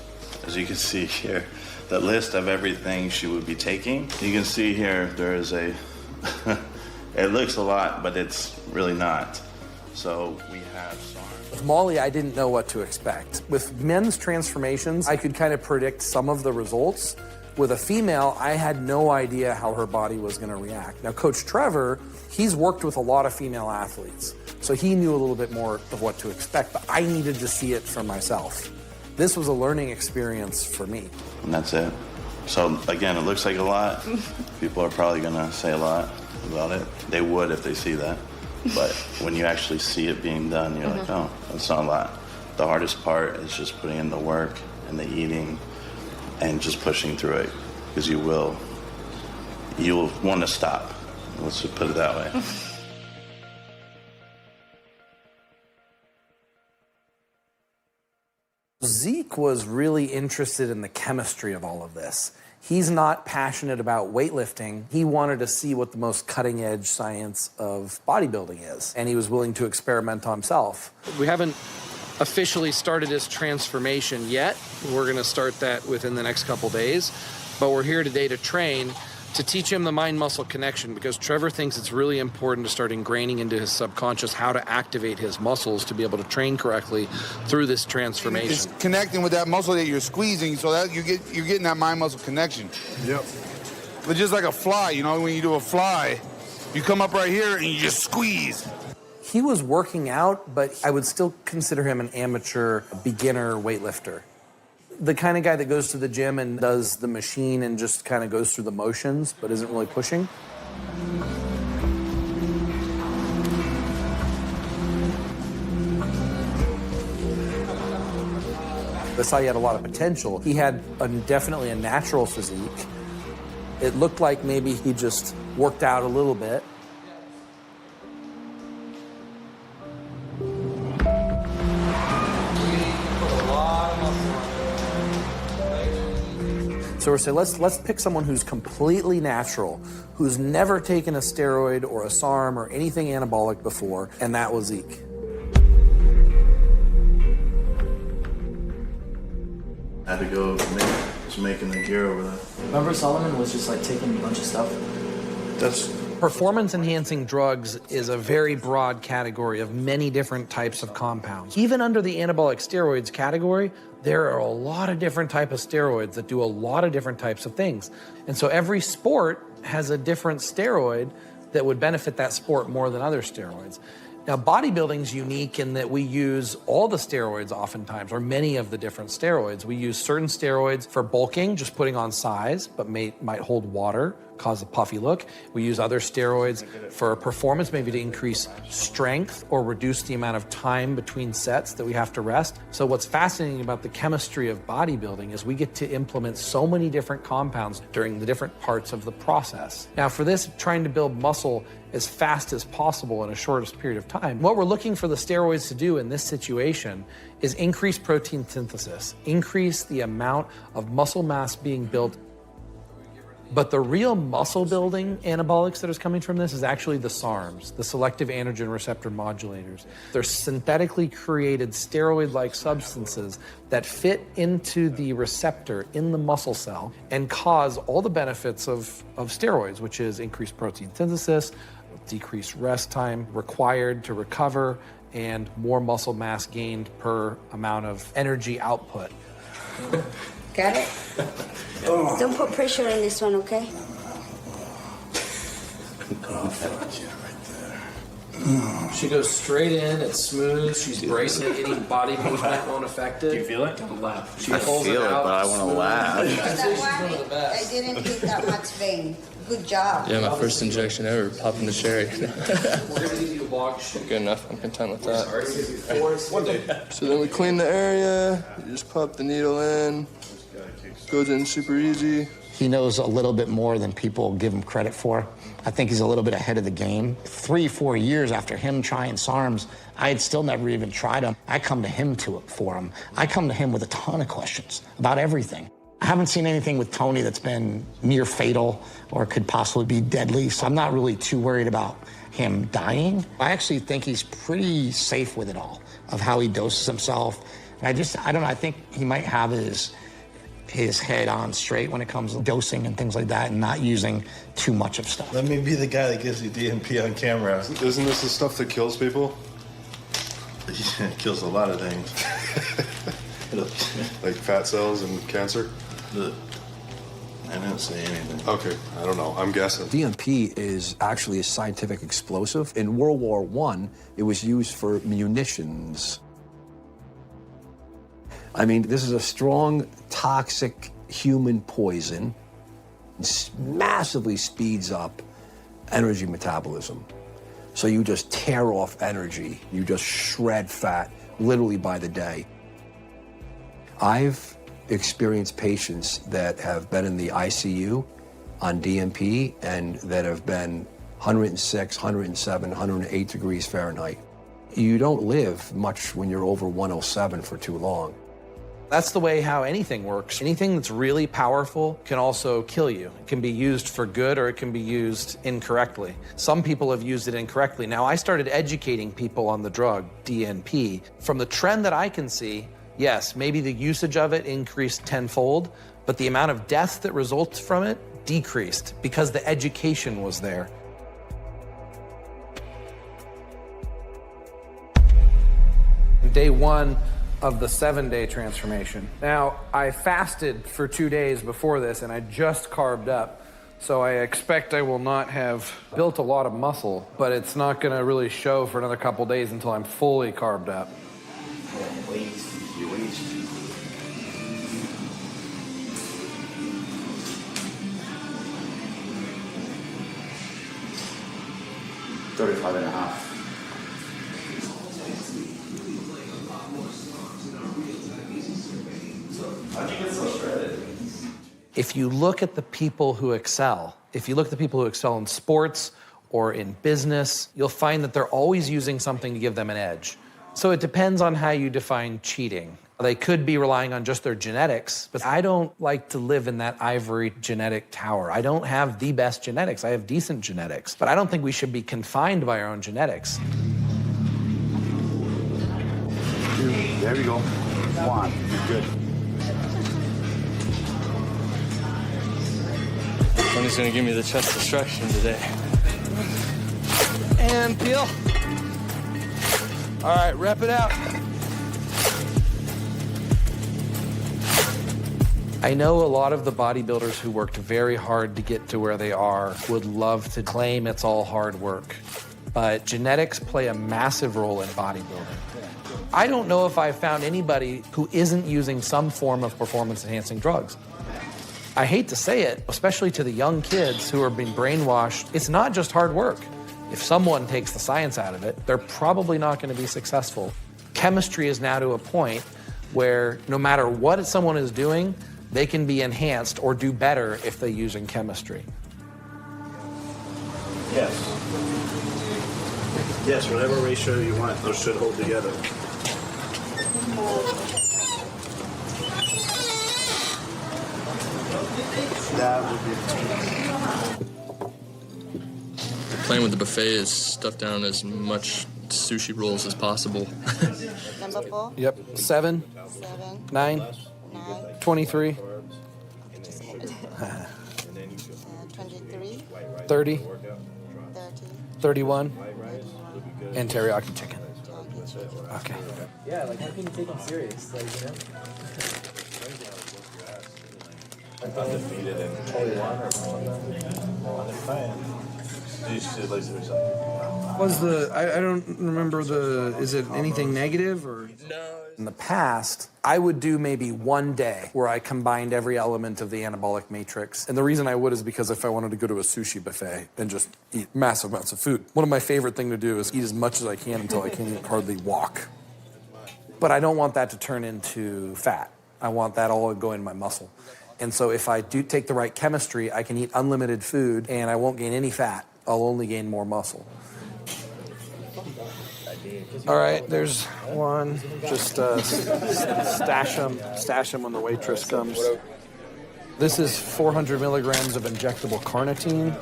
as you can see here, the list of everything she would be taking. You can see here, there is a, it looks a lot, but it's really not. So we have SARM. With Molly, I didn't know what to expect. With men's transformations, I could kind of predict some of the results. With a female, I had no idea how her body was gonna react. Now, Coach Trevor, he's worked with a lot of female athletes, so he knew a little bit more of what to expect, but I needed to see it for myself. This was a learning experience for me. And that's it. So again, it looks like a lot. People are probably gonna say a lot about it. They would if they see that. But when you actually see it being done, you're like, oh, that's not a lot. The hardest part is just putting in the work and the eating and just pushing through it, because you'll want to stop. Let's just put it that way. Zeke was really interested in the chemistry of all of this. He's not passionate about weightlifting. He wanted to see what the most cutting-edge science of bodybuilding is, and he was willing to experiment on himself. We haven't officially started his transformation yet. We're going to start that within the next couple days, but we're here today to train, to teach him the mind-muscle connection, because Trevor thinks it's really important to start ingraining into his subconscious how to activate his muscles to be able to train correctly through this transformation. It's connecting with that muscle that you're squeezing, so that you're getting that mind-muscle connection. Yep. But just like a fly, you know, when you do a fly, you come up right here and you just squeeze. He was working out, but I would still consider him an amateur, beginner weightlifter. The kind of guy that goes to the gym and does the machine and just kind of goes through the motions, but isn't really pushing. I saw he had a lot of potential. He had definitely a natural physique. It looked like maybe he just worked out a little bit. So we're saying, let's pick someone who's completely natural, who's never taken a steroid or a SARM or anything anabolic before, and that was Zeke. I had to go making the gear over there. Remember Solomon was just like taking a bunch of stuff? Performance-enhancing drugs is a very broad category of many different types of compounds. Even under the anabolic steroids category, there are a lot of different types of steroids that do a lot of different types of things. And so every sport has a different steroid that would benefit that sport more than other steroids. Now, bodybuilding's unique in that we use all the steroids oftentimes, or many of the different steroids. We use certain steroids for bulking, just putting on size, but might hold water, cause a puffy look. We use other steroids for performance, maybe to increase strength or reduce the amount of time between sets that we have to rest. So what's fascinating about the chemistry of bodybuilding is we get to implement so many different compounds during the different parts of the process. Now, for this, trying to build muscle as fast as possible in a shortest period of time, what we're looking for the steroids to do in this situation is increase protein synthesis, increase the amount of muscle mass being built. But the real muscle building anabolics that is coming from this is actually the SARMs, the selective androgen receptor modulators. They're synthetically created steroid-like substances that fit into the receptor in the muscle cell and cause all the benefits of steroids, which is increased protein synthesis, decreased rest time required to recover, and more muscle mass gained per amount of energy output. Got it? Don't put pressure on this one, okay? She goes straight in, it's smooth, she's bracing it, any body movement won't affect it. Do you feel it? Don't laugh. She I pulls feel it, out, but I want to laugh. I didn't hit that much vein. Good job. Yeah, my first injection ever, popping the cherry. We're gonna give you a walk. Good enough, I'm content with that. So then we clean the area, you just pop the needle in, goes in super easy. He knows a little bit more than people give him credit for. I think he's a little bit ahead of the game. 3-4 years after him trying SARMs, I had still never even tried them. I come to him for him. I come to him with a ton of questions about everything. I haven't seen anything with Tony that's been near fatal or could possibly be deadly, so I'm not really too worried about him dying. I actually think he's pretty safe with it all, of how he doses himself. And I don't know, I think he might have his head on straight when it comes to dosing and things like that, and not using too much of stuff. Let me be the guy that gives you DNP on camera. Isn't this the stuff that kills people? It kills a lot of things. Like fat cells and cancer? Look, I didn't say anything. Okay, I don't know. I'm guessing. DMP is actually a scientific explosive. In World War I, it was used for munitions. I mean, this is a strong, toxic human poison. It massively speeds up energy metabolism. So you just tear off energy. You just shred fat literally by the day. I've experienced patients that have been in the ICU on DMP and that have been 106, 107, 108 degrees Fahrenheit. You don't live much when you're over 107 for too long. That's the way how anything works. Anything that's really powerful can also kill you. It can be used for good or it can be used incorrectly. Some people have used it incorrectly. Now, I started educating people on the drug, DNP. From the trend that I can see, yes, maybe the usage of it increased tenfold, but the amount of death that results from it decreased because the education was there. Day one of the 7-day transformation. Now, I fasted for 2 days before this and I just carved up. So I expect I will not have built a lot of muscle, but it's not gonna really show for another couple days until I'm fully carved up. Your waist. 35 and a half. How'd you get so shredded? If you look at the people who excel, if you look at the people who excel in sports or in business, you'll find that they're always using something to give them an edge. So it depends on how you define cheating. They could be relying on just their genetics, but I don't like to live in that ivory genetic tower. I don't have the best genetics. I have decent genetics, but I don't think we should be confined by our own genetics. There we go. Come on, you're good. Tony's gonna give me the chest destruction today. And peel. All right, rep it out. I know a lot of the bodybuilders who worked very hard to get to where they are would love to claim it's all hard work, but genetics play a massive role in bodybuilding. I don't know if I've found anybody who isn't using some form of performance-enhancing drugs. I hate to say it, especially to the young kids who are being brainwashed, it's not just hard work. If someone takes the science out of it, they're probably not going to be successful. Chemistry is now to a point where no matter what someone is doing, they can be enhanced or do better if they're using chemistry. Yes. Yes, whatever ratio you want, those should hold together. That would be The plan with the buffet is stuff down as much sushi rolls as possible. Number 4? Yep. 7, 9, 23, 23, 30, 31, and teriyaki chicken. Okay. Yeah, like how can you take them serious? Like, you know? Undefeated in 21 or something. Was I don't remember is it anything negative or? No. In the past, I would do maybe one day where I combined every element of the anabolic matrix. And the reason I would is because if I wanted to go to a sushi buffet and just eat massive amounts of food, one of my favorite things to do is eat as much as I can until I can't hardly walk. But I don't want that to turn into fat. I want that all to go in my muscle. And so if I do take the right chemistry, I can eat unlimited food and I won't gain any fat. I'll only gain more muscle. All right, there's one. Just stash them when the waitress comes. This is 400 milligrams of injectable carnitine.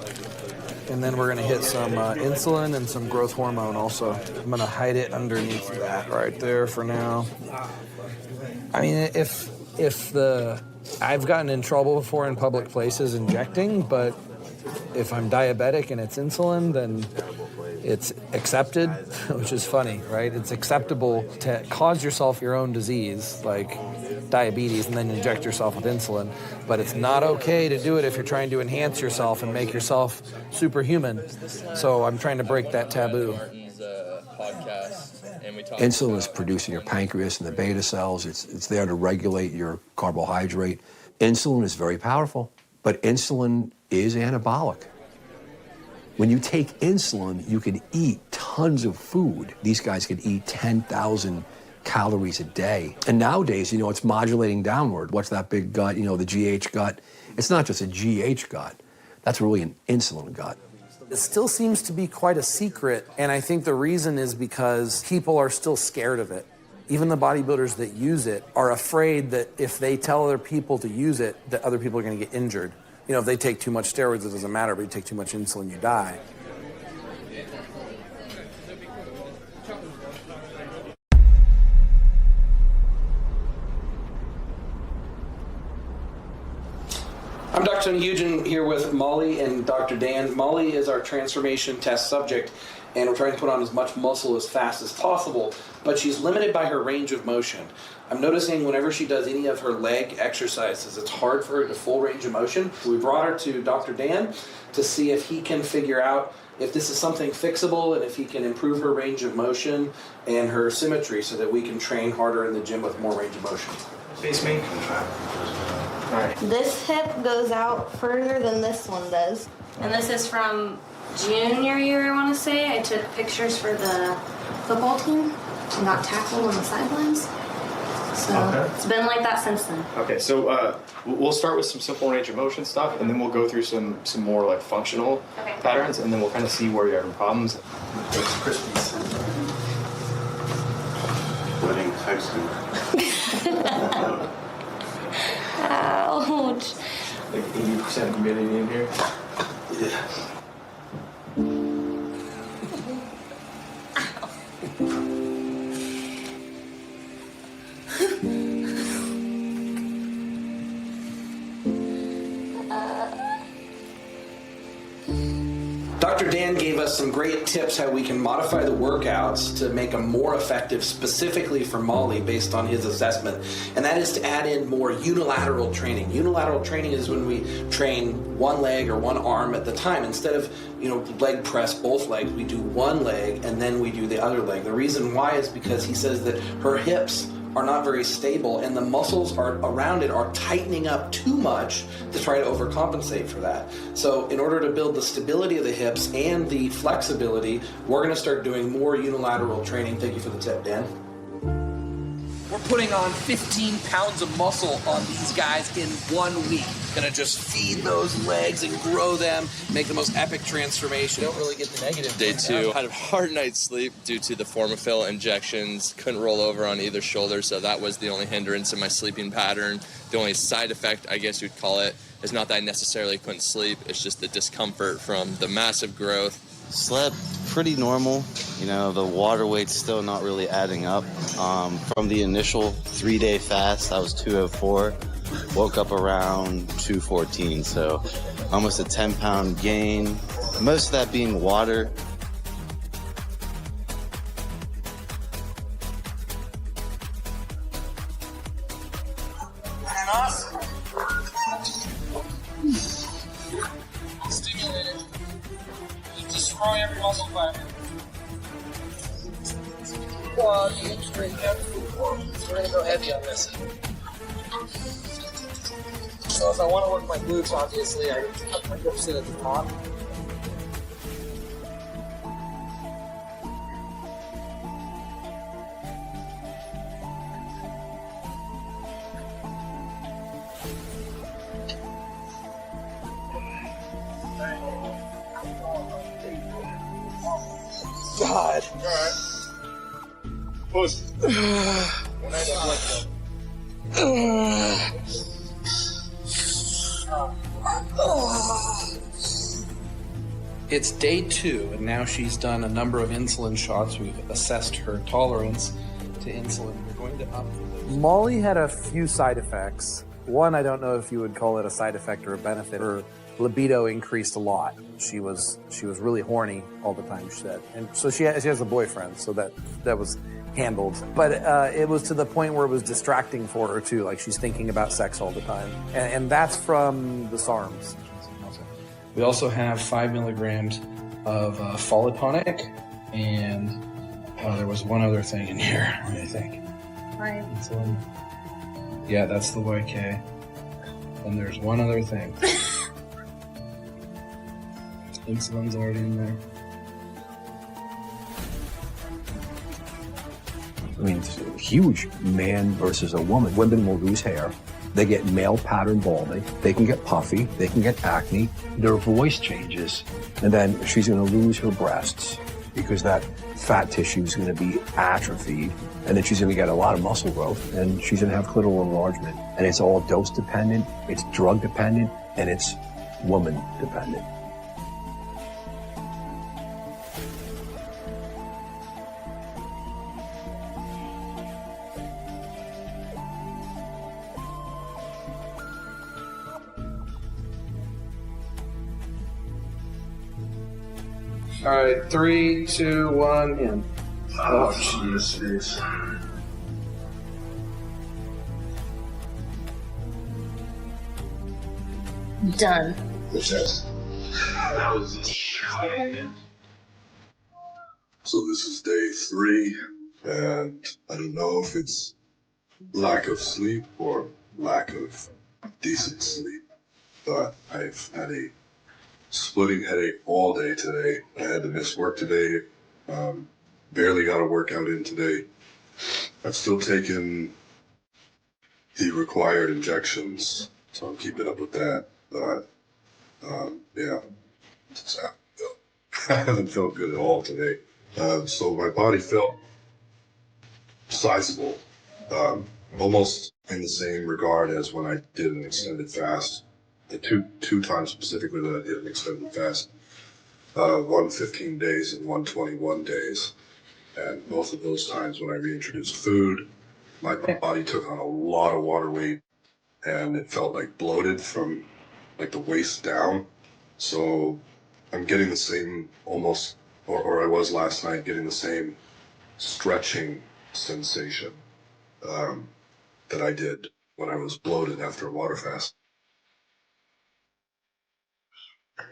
And then we're gonna hit some insulin and some growth hormone also. I'm gonna hide it underneath that right there for now. I mean, I've gotten in trouble before in public places injecting, but if I'm diabetic and it's insulin, then it's accepted, which is funny, right? It's acceptable to cause yourself your own disease, like diabetes, and then inject yourself with insulin. But it's not okay to do it if you're trying to enhance yourself and make yourself superhuman. So I'm trying to break that taboo. Insulin is produced in your pancreas and the beta cells. It's there to regulate your carbohydrate Insulin is very powerful, but insulin is anabolic. When you take insulin, you can eat tons of food. These guys can eat 10,000 calories a day. And nowadays, it's modulating downward. What's that big gut, the GH gut? It's not just a GH gut. That's really an insulin gut. It still seems to be quite a secret, and I think the reason is because people are still scared of it. Even the bodybuilders that use it are afraid that if they tell other people to use it, that other people are going to get injured. If they take too much steroids, it doesn't matter, but you take too much insulin, you die. I'm Dr. Tony Hugin here with Molly and Dr. Dan. Molly is our transformation test subject, and we're trying to put on as much muscle as fast as possible, but she's limited by her range of motion. I'm noticing whenever she does any of her leg exercises, it's hard for her to full range of motion. We brought her to Dr. Dan to see if he can figure out if this is something fixable and if he can improve her range of motion and her symmetry so that we can train harder in the gym with more range of motion. Face me. All right. This hip goes out further than this one does. And this is from junior year, I want to say. I took pictures for the football team and got tackled on the sidelines. So It's been like that since then. Okay, so we'll start with some simple range of motion stuff, and then we'll go through some more like functional patterns, and then we'll kind of see where you're having problems. Wedding texting. Ouch. Like 80% humidity in here. Yeah. Dr. Dan gave us some great tips how we can modify the workouts to make them more effective specifically for Molly based on his assessment. And that is to add in more unilateral training. Unilateral training is when we train one leg or one arm at the time. Instead of, leg press both legs, we do one leg and then we do the other leg. The reason why is because he says that her hips are not very stable and the muscles around it are tightening up too much to try to overcompensate for that. So in order to build the stability of the hips and the flexibility, we're going to start doing more unilateral training. Thank you for the tip, Dan. We're putting on 15 pounds of muscle on these guys in 1 week. Gonna just feed those legs and grow them, make the most epic transformation. Don't really get the negative. Day 2, had a hard night's sleep due to the Formafil injections. Couldn't roll over on either shoulder, so that was the only hindrance in my sleeping pattern. The only side effect, I guess you'd call it, is not that I necessarily couldn't sleep. It's just the discomfort from the massive growth. Slept pretty normal. The water weight's still not really adding up. From the initial 3-day fast, I was 204. Woke up around 214, so almost a 10-pound gain. Most of that being water. Stimulated. Just throwing every muscle back. Quad, hamstring, we're gonna go heavy on this. So if I want to work my glutes, obviously I cut my grips in at the top. God. Alright. Push. It's day 2, and now she's done a number of insulin shots. We've assessed her tolerance to insulin. We're going to up those. Molly had a few side effects. One, I don't know if you would call it a side effect or a benefit. Her libido increased a lot. She was really horny all the time, she said. And so she has a boyfriend, so that was handled. But it was to the point where it was distracting for her too, like she's thinking about sex all the time. And that's from the SARMs. We also have 5 milligrams of foliponic, and there was one other thing in here, let me think. Right. Insulin. Yeah, that's the YK. And there's one other thing. Insulin's already in there. I mean, it's a huge man versus a woman. Women will lose hair. They get male pattern balding. They can get puffy. They can get acne. Their voice changes. And then she's going to lose her breasts because that fat tissue is going to be atrophied. And then she's going to get a lot of muscle growth. And she's going to have clitoral enlargement. And it's all dose dependent. It's drug dependent. And it's woman dependent. All right, 3, 2, 1, in. Oh, jeez. Done. So this is day 3, and I don't know if it's lack of sleep or lack of decent sleep, but I've had a splitting headache all day today. I had to miss work today. Barely got a workout in today. I've still taken the required injections, so I'm keeping up with that. But yeah, I haven't felt good at all today. So my body felt sizable, almost in the same regard as when I did an extended fast. The two times specifically that I did an extended fast, one 15 days and one 21 days. And both of those times when I reintroduced food, my body took on a lot of water weight and it felt like bloated from like the waist down. So I'm getting the same almost, or I was last night getting the same stretching sensation that I did when I was bloated after a water fast.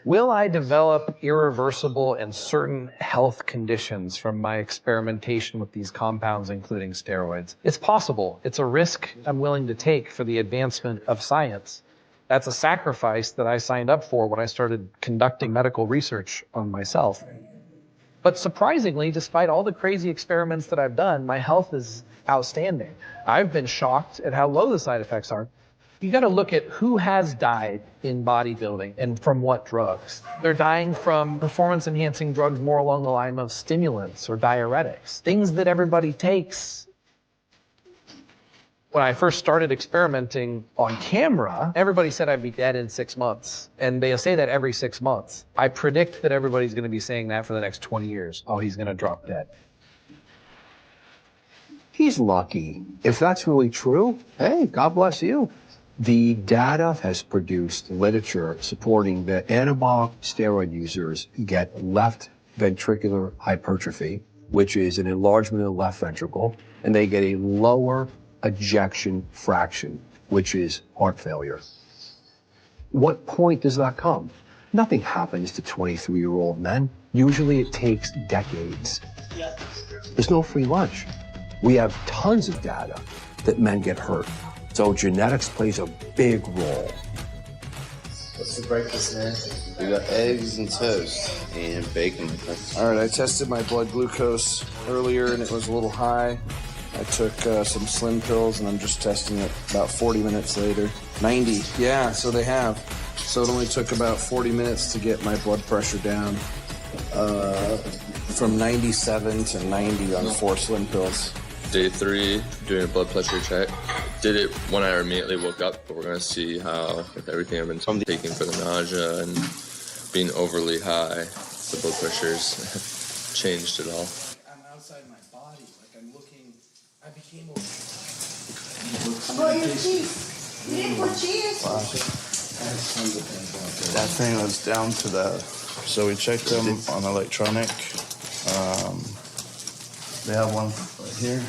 Will I develop irreversible and certain health conditions from my experimentation with these compounds, including steroids? It's possible. It's a risk I'm willing to take for the advancement of science. That's a sacrifice that I signed up for when I started conducting medical research on myself. But surprisingly, despite all the crazy experiments that I've done, my health is outstanding. I've been shocked at how low the side effects are. You got to look at who has died in bodybuilding and from what drugs. They're dying from performance-enhancing drugs more along the line of stimulants or diuretics, things that everybody takes. When I first started experimenting on camera, everybody said I'd be dead in 6 months. And they say that every 6 months. I predict that everybody's going to be saying that for the next 20 years. Oh, he's going to drop dead. He's lucky. If that's really true, hey, God bless you. The data has produced literature supporting that anabolic steroid users get left ventricular hypertrophy, which is an enlargement of the left ventricle, and they get a lower ejection fraction, which is heart failure. What point does that come? Nothing happens to 23-year-old men. Usually it takes decades. There's no free lunch. We have tons of data that men get hurt. So genetics plays a big role. What's the breakfast there? We got eggs and toast and bacon. All right, I tested my blood glucose earlier and it was a little high. I took some Slim pills and I'm just testing it about 40 minutes later. 90, yeah, so they have. So it only took about 40 minutes to get my blood pressure down from 97 to 90 on 4 Slim pills. Day 3, doing a blood pressure check. Did it when I immediately woke up, but we're going to see how, with everything I've been taking for the nausea and being overly high, the blood pressure's changed at all. I'm outside my body, like I'm looking, I became How about your cheese? You didn't put cheese? That thing was down to the. So we checked them on electronic. They have one right here.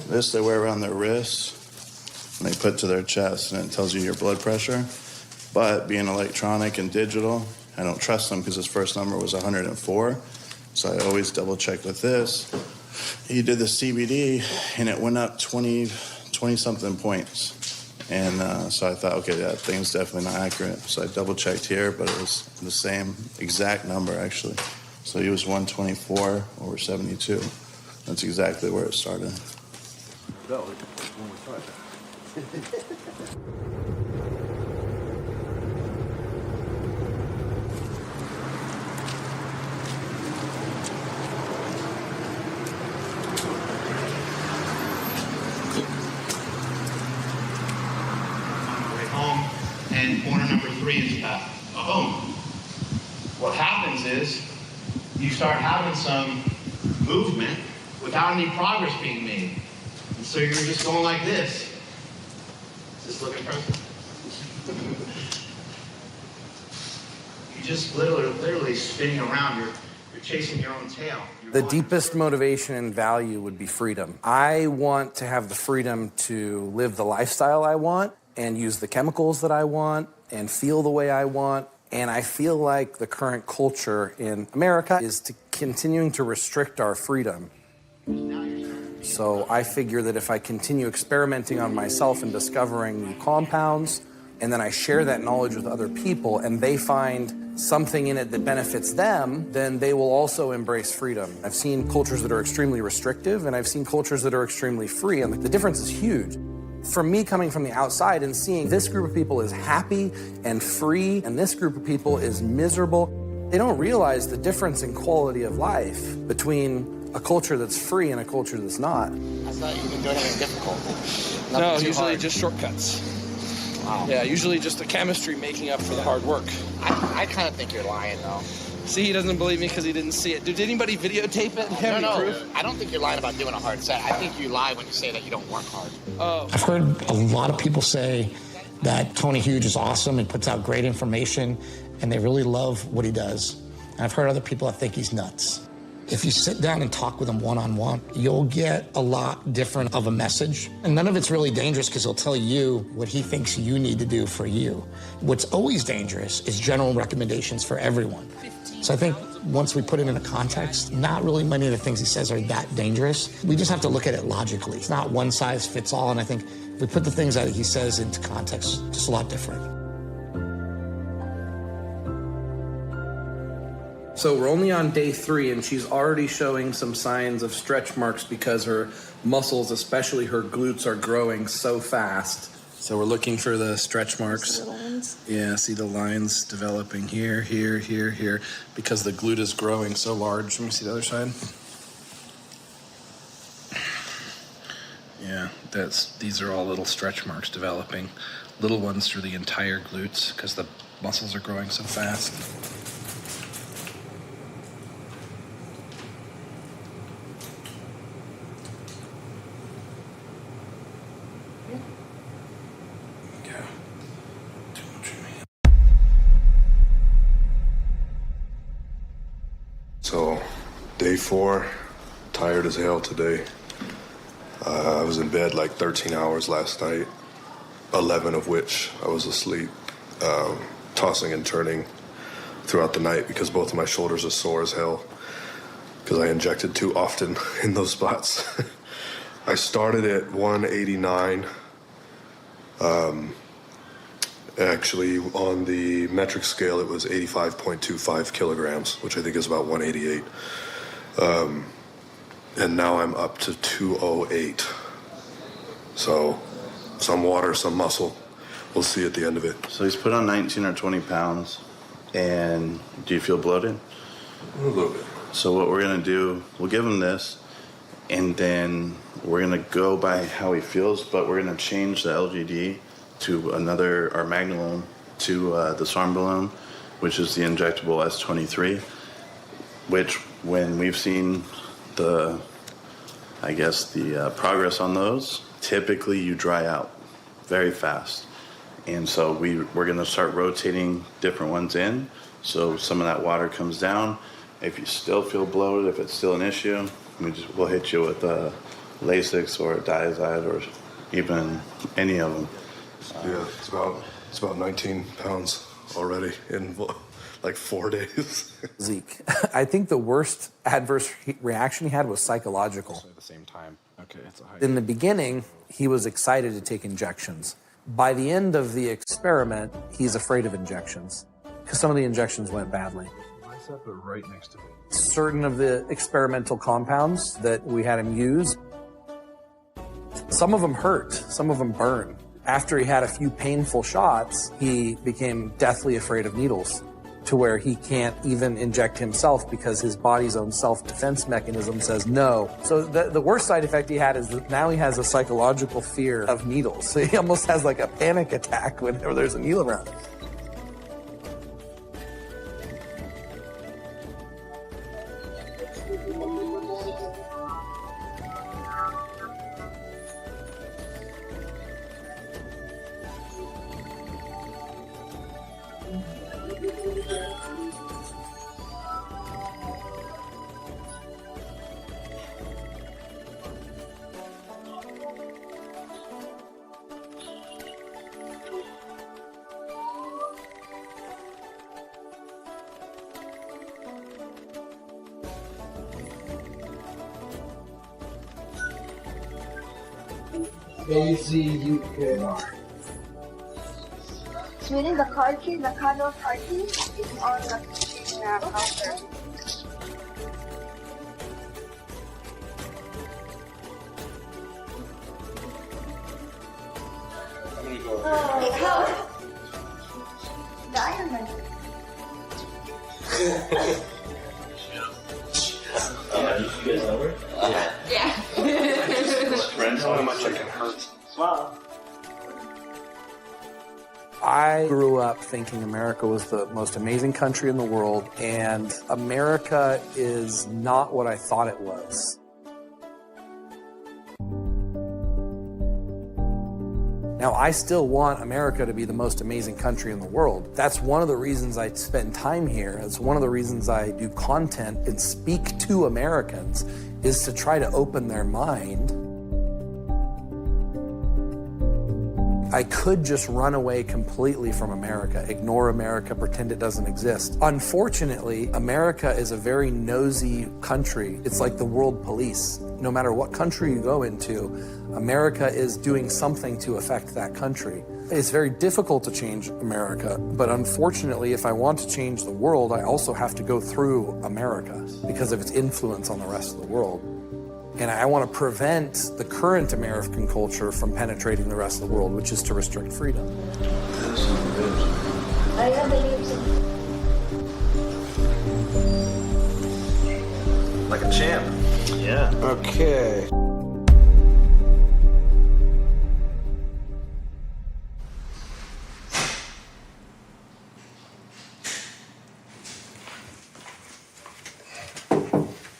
This they wear around their wrists, and they put to their chest, and it tells you your blood pressure. But being electronic and digital, I don't trust them because his first number was 104. So I always double check with this. He did the CBD, and it went up 20 20-something points. And so I thought, okay, that thing's definitely not accurate. So I double-checked here, but it was the same exact number, actually. So he was 124 over 72. That's exactly where it started. Home, and corner number 3 is a home. What happens is you start having some movement without any progress being made. And so you're just going like this. Is this looking perfect? You're just literally spinning around. You're chasing your own tail. The deepest motivation and value would be freedom. I want to have the freedom to live the lifestyle I want and use the chemicals that I want and feel the way I want. And I feel like the current culture in America is continuing to restrict our freedom. So I figure that if I continue experimenting on myself and discovering new compounds, and then I share that knowledge with other people and they find something in it that benefits them, then they will also embrace freedom. I've seen cultures that are extremely restrictive and I've seen cultures that are extremely free, and the difference is huge. For me, coming from the outside and seeing this group of people is happy and free and this group of people is miserable, they don't realize the difference in quality of life between a culture that's free and a culture that's not. I thought you didn't do anything difficult. No, Nothing too usually hard. just shortcuts. Wow. Yeah, usually just the chemistry making up for the hard work. I kind of think you're lying, though. See, he doesn't believe me because he didn't see it. Did anybody videotape it? Have No, any no. proof? I don't think you're lying about doing a hard set. I think you lie when you say that you don't work hard. Oh. I've heard a lot of people say that Tony Hughes is awesome and puts out great information, and they really love what he does. And I've heard other people that think he's nuts. If you sit down and talk with him one-on-one, you'll get a lot different of a message. And none of it's really dangerous because he'll tell you what he thinks you need to do for you. What's always dangerous is general recommendations for everyone. So I think once we put it in a context, not really many of the things he says are that dangerous. We just have to look at it logically. It's not one size fits all, and I think if we put the things that he says into context, it's just a lot different. So we're only on day 3 and she's already showing some signs of stretch marks because her muscles, especially her glutes, are growing so fast. So we're looking for the stretch marks. Yeah, see the lines developing here, here, here, here, because the glute is growing so large. Let me see the other side. Yeah, these are all little stretch marks developing. Little ones through the entire glutes because the muscles are growing so fast. So, day 4, tired as hell today. I was in bed like 13 hours last night, 11 of which I was asleep, tossing and turning throughout the night because both of my shoulders are sore as hell because I injected too often in those spots. I started at 189. Actually, on the metric scale, it was 85.25 kilograms, which I think is about 188. And now I'm up to 208. So, some water, some muscle. We'll see at the end of it. So he's put on 19 or 20 pounds. And do you feel bloated? A little bit. So what we're going to do, we'll give him this, and then we're going to go by how he feels, but we're going to change the LGD to our Magnalone to the SARM balloon, which is the injectable S23, which when we've seen the progress on those, typically you dry out very fast. And so we're going to start rotating different ones in, so some of that water comes down. If you still feel bloated, if it's still an issue, we'll hit you with Lasix or Diazide or even any of them. Yeah, it's about 19 pounds already in like 4 days. Zeke, I think the worst adverse reaction he had was psychological. At the same time. Okay. Okay, it's a high. In the beginning, he was excited to take injections. By the end of the experiment, he's afraid of injections because some of the injections went badly. Myself are right next to me. Certain of the experimental compounds that we had him use, some of them hurt, some of them burn. After he had a few painful shots, he became deathly afraid of needles to where he can't even inject himself because his body's own self-defense mechanism says no. So the worst side effect he had is that now he has a psychological fear of needles. So he almost has like a panic attack whenever there's a needle around. AZUKR. Sweetie, the card key, the card key is on the counter. Oh, diamond. You guys over? Yeah. Friends, how much I can hurt. Wow. I grew up thinking America was the most amazing country in the world, and America is not what I thought it was. Now, I still want America to be the most amazing country in the world. That's one of the reasons I spend time here. It's one of the reasons I do content and speak to Americans, is to try to open their mind. I could just run away completely from America, ignore America, pretend it doesn't exist. Unfortunately, America is a very nosy country. It's like the world police. No matter what country you go into, America is doing something to affect that country. It's very difficult to change America, but unfortunately, if I want to change the world, I also have to go through America because of its influence on the rest of the world. And I want to prevent the current American culture from penetrating the rest of the world, which is to restrict freedom. Like a champ. Yeah. Okay.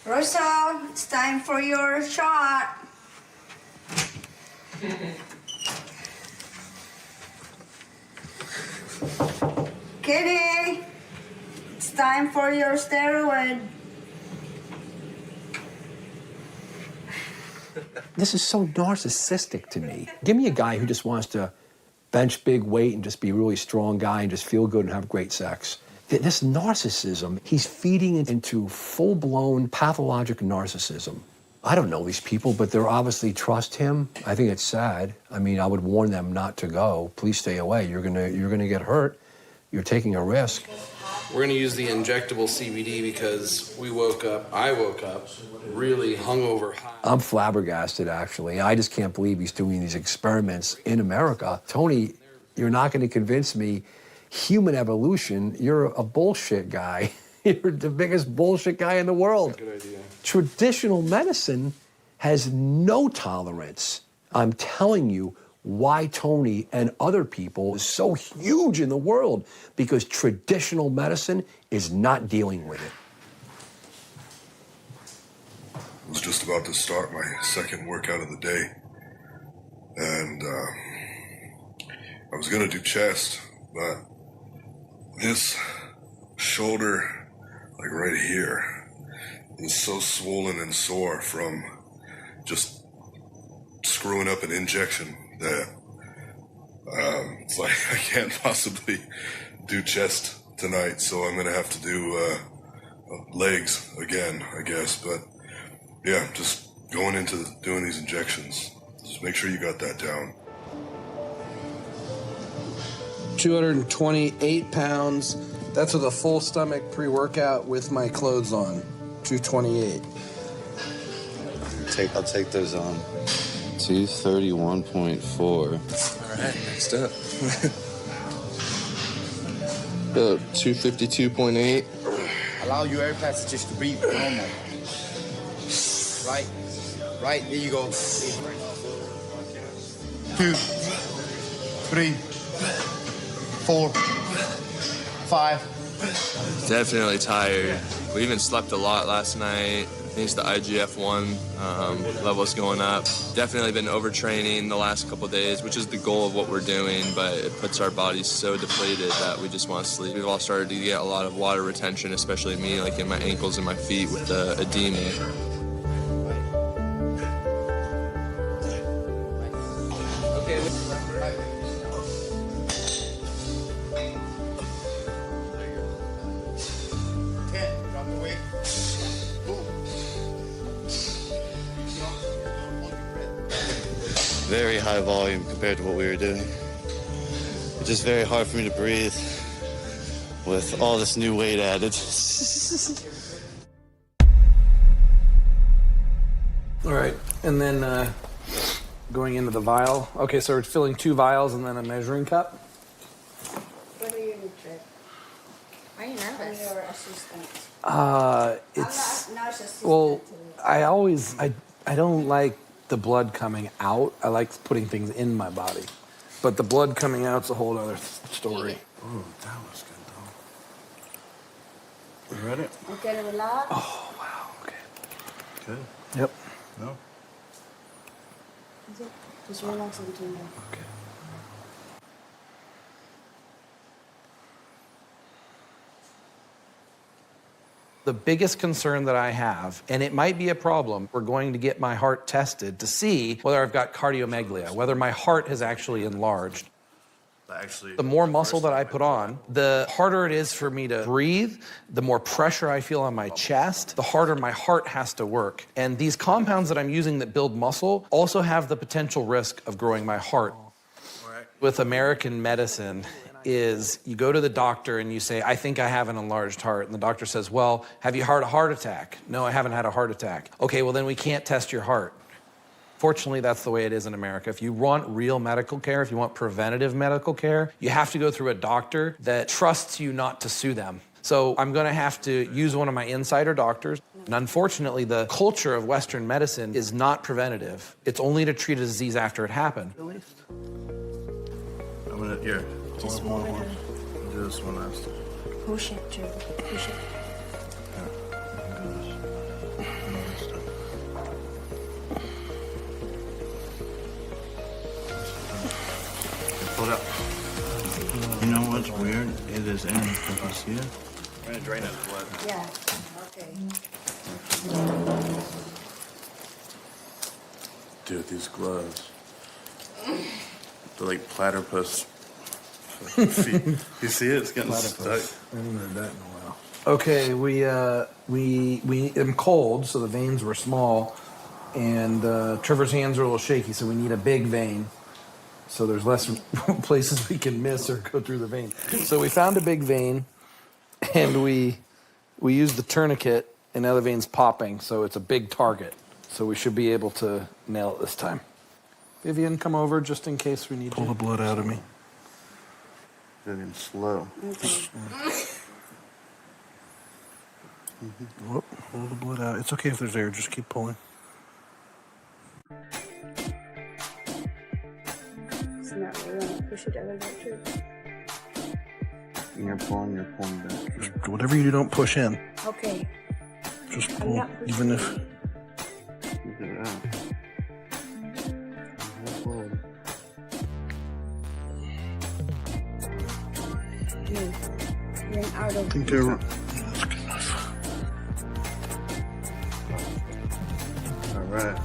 Russell, it's time for your shot. Kitty, it's time for your steroid. This is so narcissistic to me. Give me a guy who just wants to bench big weight and just be a really strong guy and just feel good and have great sex. This narcissism, he's feeding into full-blown pathologic narcissism. I don't know these people, but they obviously trust him. I think it's sad. I mean, I would warn them not to go. Please stay away. You're gonna get hurt. You're taking a risk. We're going to use the injectable CBD because I woke up really hungover. I'm flabbergasted, actually. I just can't believe he's doing these experiments in America. Tony, you're not going to convince me. Human evolution, you're a bullshit guy. You're the biggest bullshit guy in the world. Good idea. Traditional medicine has no tolerance. I'm telling you why Tony and other people is so huge in the world, because traditional medicine is not dealing with it. I was just about to start my second workout of the day, and I was gonna do chest, but this shoulder, like right here, is so swollen and sore from just screwing up an injection that it's like I can't possibly do chest tonight, so I'm gonna have to do legs again, I guess. But yeah, just going into doing these injections, just make sure you got that down. 228 pounds. That's with a full stomach pre-workout with my clothes on. 228. I'll take those on. 231.4. All right, next up. 252.8. Allow your air passages to breathe normal. Right, there you go. 2, 3, 4, 5. Definitely tired. We even slept a lot last night. I think it's the IGF-1 levels going up. Definitely been overtraining the last couple days, which is the goal of what we're doing, but it puts our bodies so depleted that we just want to sleep. We've all started to get a lot of water retention, especially me, like in my ankles and my feet with the edema. Very high volume compared to what we were doing. It's just very hard for me to breathe with all this new weight added. All right, and then going into the vial. Okay, so we're filling 2 vials and then a measuring cup. What do you need, Trip? Why are you nervous? I'm your assistant. It's I'm not assistant. well, I don't like the blood coming out. I like putting things in my body, but the blood coming out's a whole other story. Oh, that was good though. You ready? Okay, relax. Oh wow. Okay. Good. Yep. No. Just relax and do it. Okay. The biggest concern that I have, and it might be a problem, we're going to get my heart tested to see whether I've got cardiomegalia, whether my heart has actually enlarged. The more muscle that I put on, the harder it is for me to breathe, the more pressure I feel on my chest, the harder my heart has to work. And these compounds that I'm using that build muscle also have the potential risk of growing my heart. With American medicine is you go to the doctor and you say, I think I have an enlarged heart. And the doctor says, well, have you had a heart attack? No, I haven't had a heart attack. Okay, well then we can't test your heart. Fortunately, that's the way it is in America. If you want real medical care, if you want preventative medical care, you have to go through a doctor that trusts you not to sue them. So I'm gonna have to use one of my insider doctors. And unfortunately, the culture of Western medicine is not preventative. It's only to treat a disease after it happened. I'm gonna, here. Just one move more. it. Do this one last. Push it, Trip. Push it. Pull it up. You know what's weird? It is in. Can you see it? We're gonna drain it with blood. Yeah. Okay. Dude, these gloves. They're like platypus feet. You see it? It's getting stuck. I haven't heard that in a while. Okay, we am cold, so the veins were small, and Trevor's hands are a little shaky, so we need a big vein. So there's less places we can miss or go through the vein. So we found a big vein, and we used the tourniquet, and now the vein's popping, so it's a big target. So we should be able to nail it this time. Vivian, come over just in case we need to. Pull the blood out of me. Getting slow. Whoop, pull the blood out. It's okay if there's air. Just keep pulling. It's not really want to push it over there, too. You're pulling back. Just whatever you do, don't push in. Okay. Just I'm pull, not pushing even if. in. Get it out. Ring out of. I think they're. All right.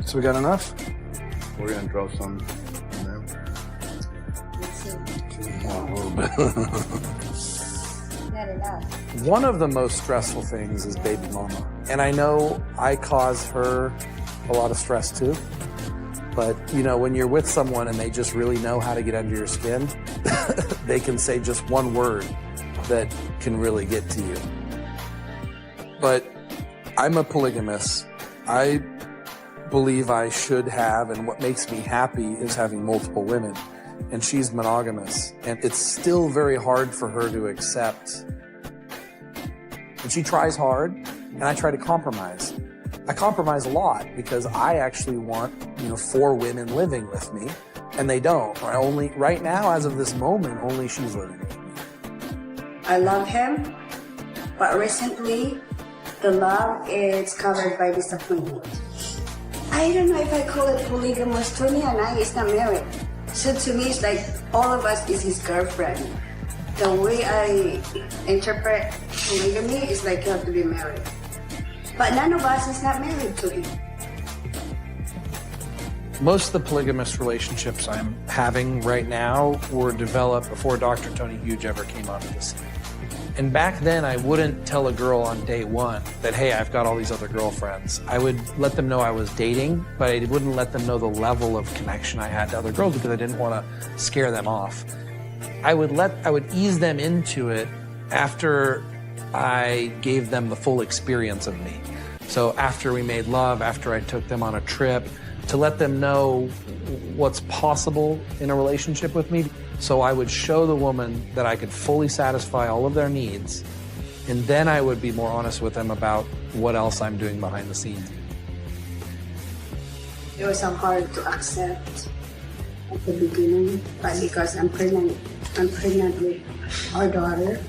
So we got enough? We're gonna draw some in there. Let's see. A little bit. Let it out. One of the most stressful things is baby mama. And I know I cause her a lot of stress too. But, you know, when you're with someone and they just really know how to get under your skin, they can say just one word that can really get to you. But I'm a polygamist. I believe I should have, and what makes me happy is having multiple women. And she's monogamous. And it's still very hard for her to accept. And she tries hard, and I try to compromise. I compromise a lot because I actually want, 4 women living with me, and they don't. Right now, as of this moment, only she's living with me. I love him, but recently, the love is covered by disappointment. I don't know if I call it polygamous. Tony and I is not married. So to me, it's like all of us is his girlfriend. The way I interpret polygamy is like you have to be married. But none of us is not married to him. Most of the polygamous relationships I'm having right now were developed before Dr. Tony Huge ever came onto the scene. And back then, I wouldn't tell a girl on day one that, hey, I've got all these other girlfriends. I would let them know I was dating, but I wouldn't let them know the level of connection I had to other girls because I didn't want to scare them off. I would ease them into it after I gave them the full experience of me. So after we made love, after I took them on a trip, to let them know what's possible in a relationship with me. So I would show the woman that I could fully satisfy all of their needs, and then I would be more honest with them about what else I'm doing behind the scenes. It was so hard to accept at the beginning, but because I'm pregnant with our daughter,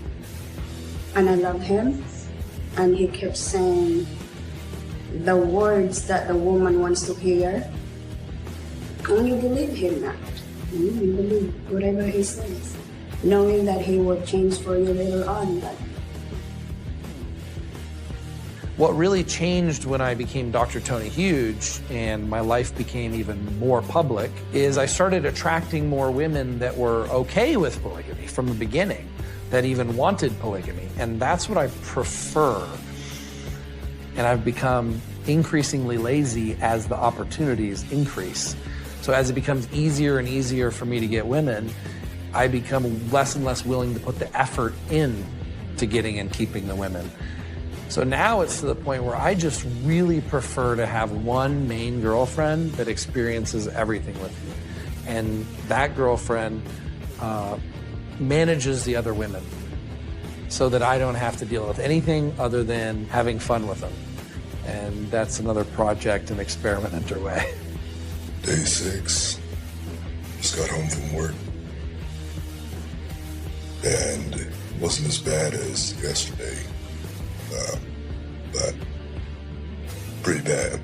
and I love him, and he kept saying the words that the woman wants to hear, and you believe him now. You believe whatever he says, knowing that he will change for you later on. But what really changed when I became Dr. Tony Huge and my life became even more public is I started attracting more women that were okay with polygamy from the beginning, that even wanted polygamy. And that's what I prefer. And I've become increasingly lazy as the opportunities increase. So as it becomes easier and easier for me to get women, I become less and less willing to put the effort in to getting and keeping the women. So now it's to the point where I just really prefer to have one main girlfriend that experiences everything with me. And that girlfriend manages the other women so that I don't have to deal with anything other than having fun with them. And that's another project and experiment underway. Day 6, just got home from work, and it wasn't as bad as yesterday, but pretty bad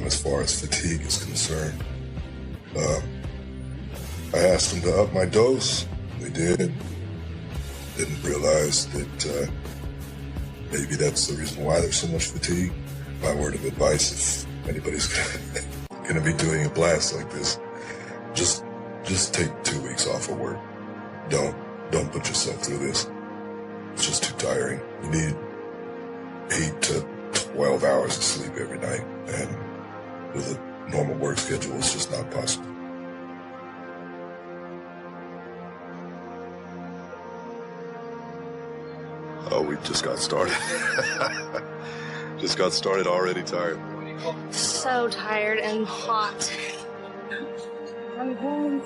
as far as fatigue is concerned. I asked them to up my dose. They did. Didn't realize that maybe that's the reason why there's so much fatigue. My word of advice, if anybody's going to be doing a blast like this, just take 2 weeks off of work. Don't put yourself through this. It's just too tiring. You need 8 to 12 hours of sleep every night, and with a normal work schedule, it's just not possible. Oh, we just got started. Just got started, already tired. So tired and hot. I'm home.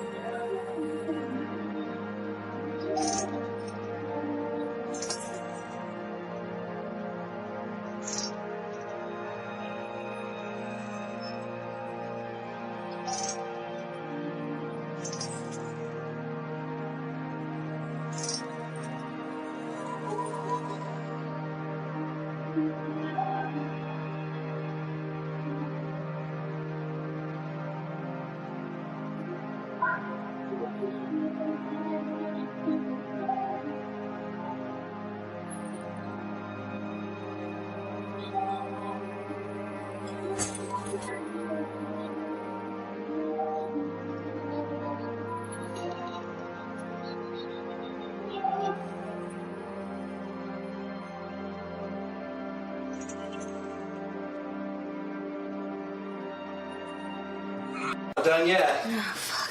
Done yet.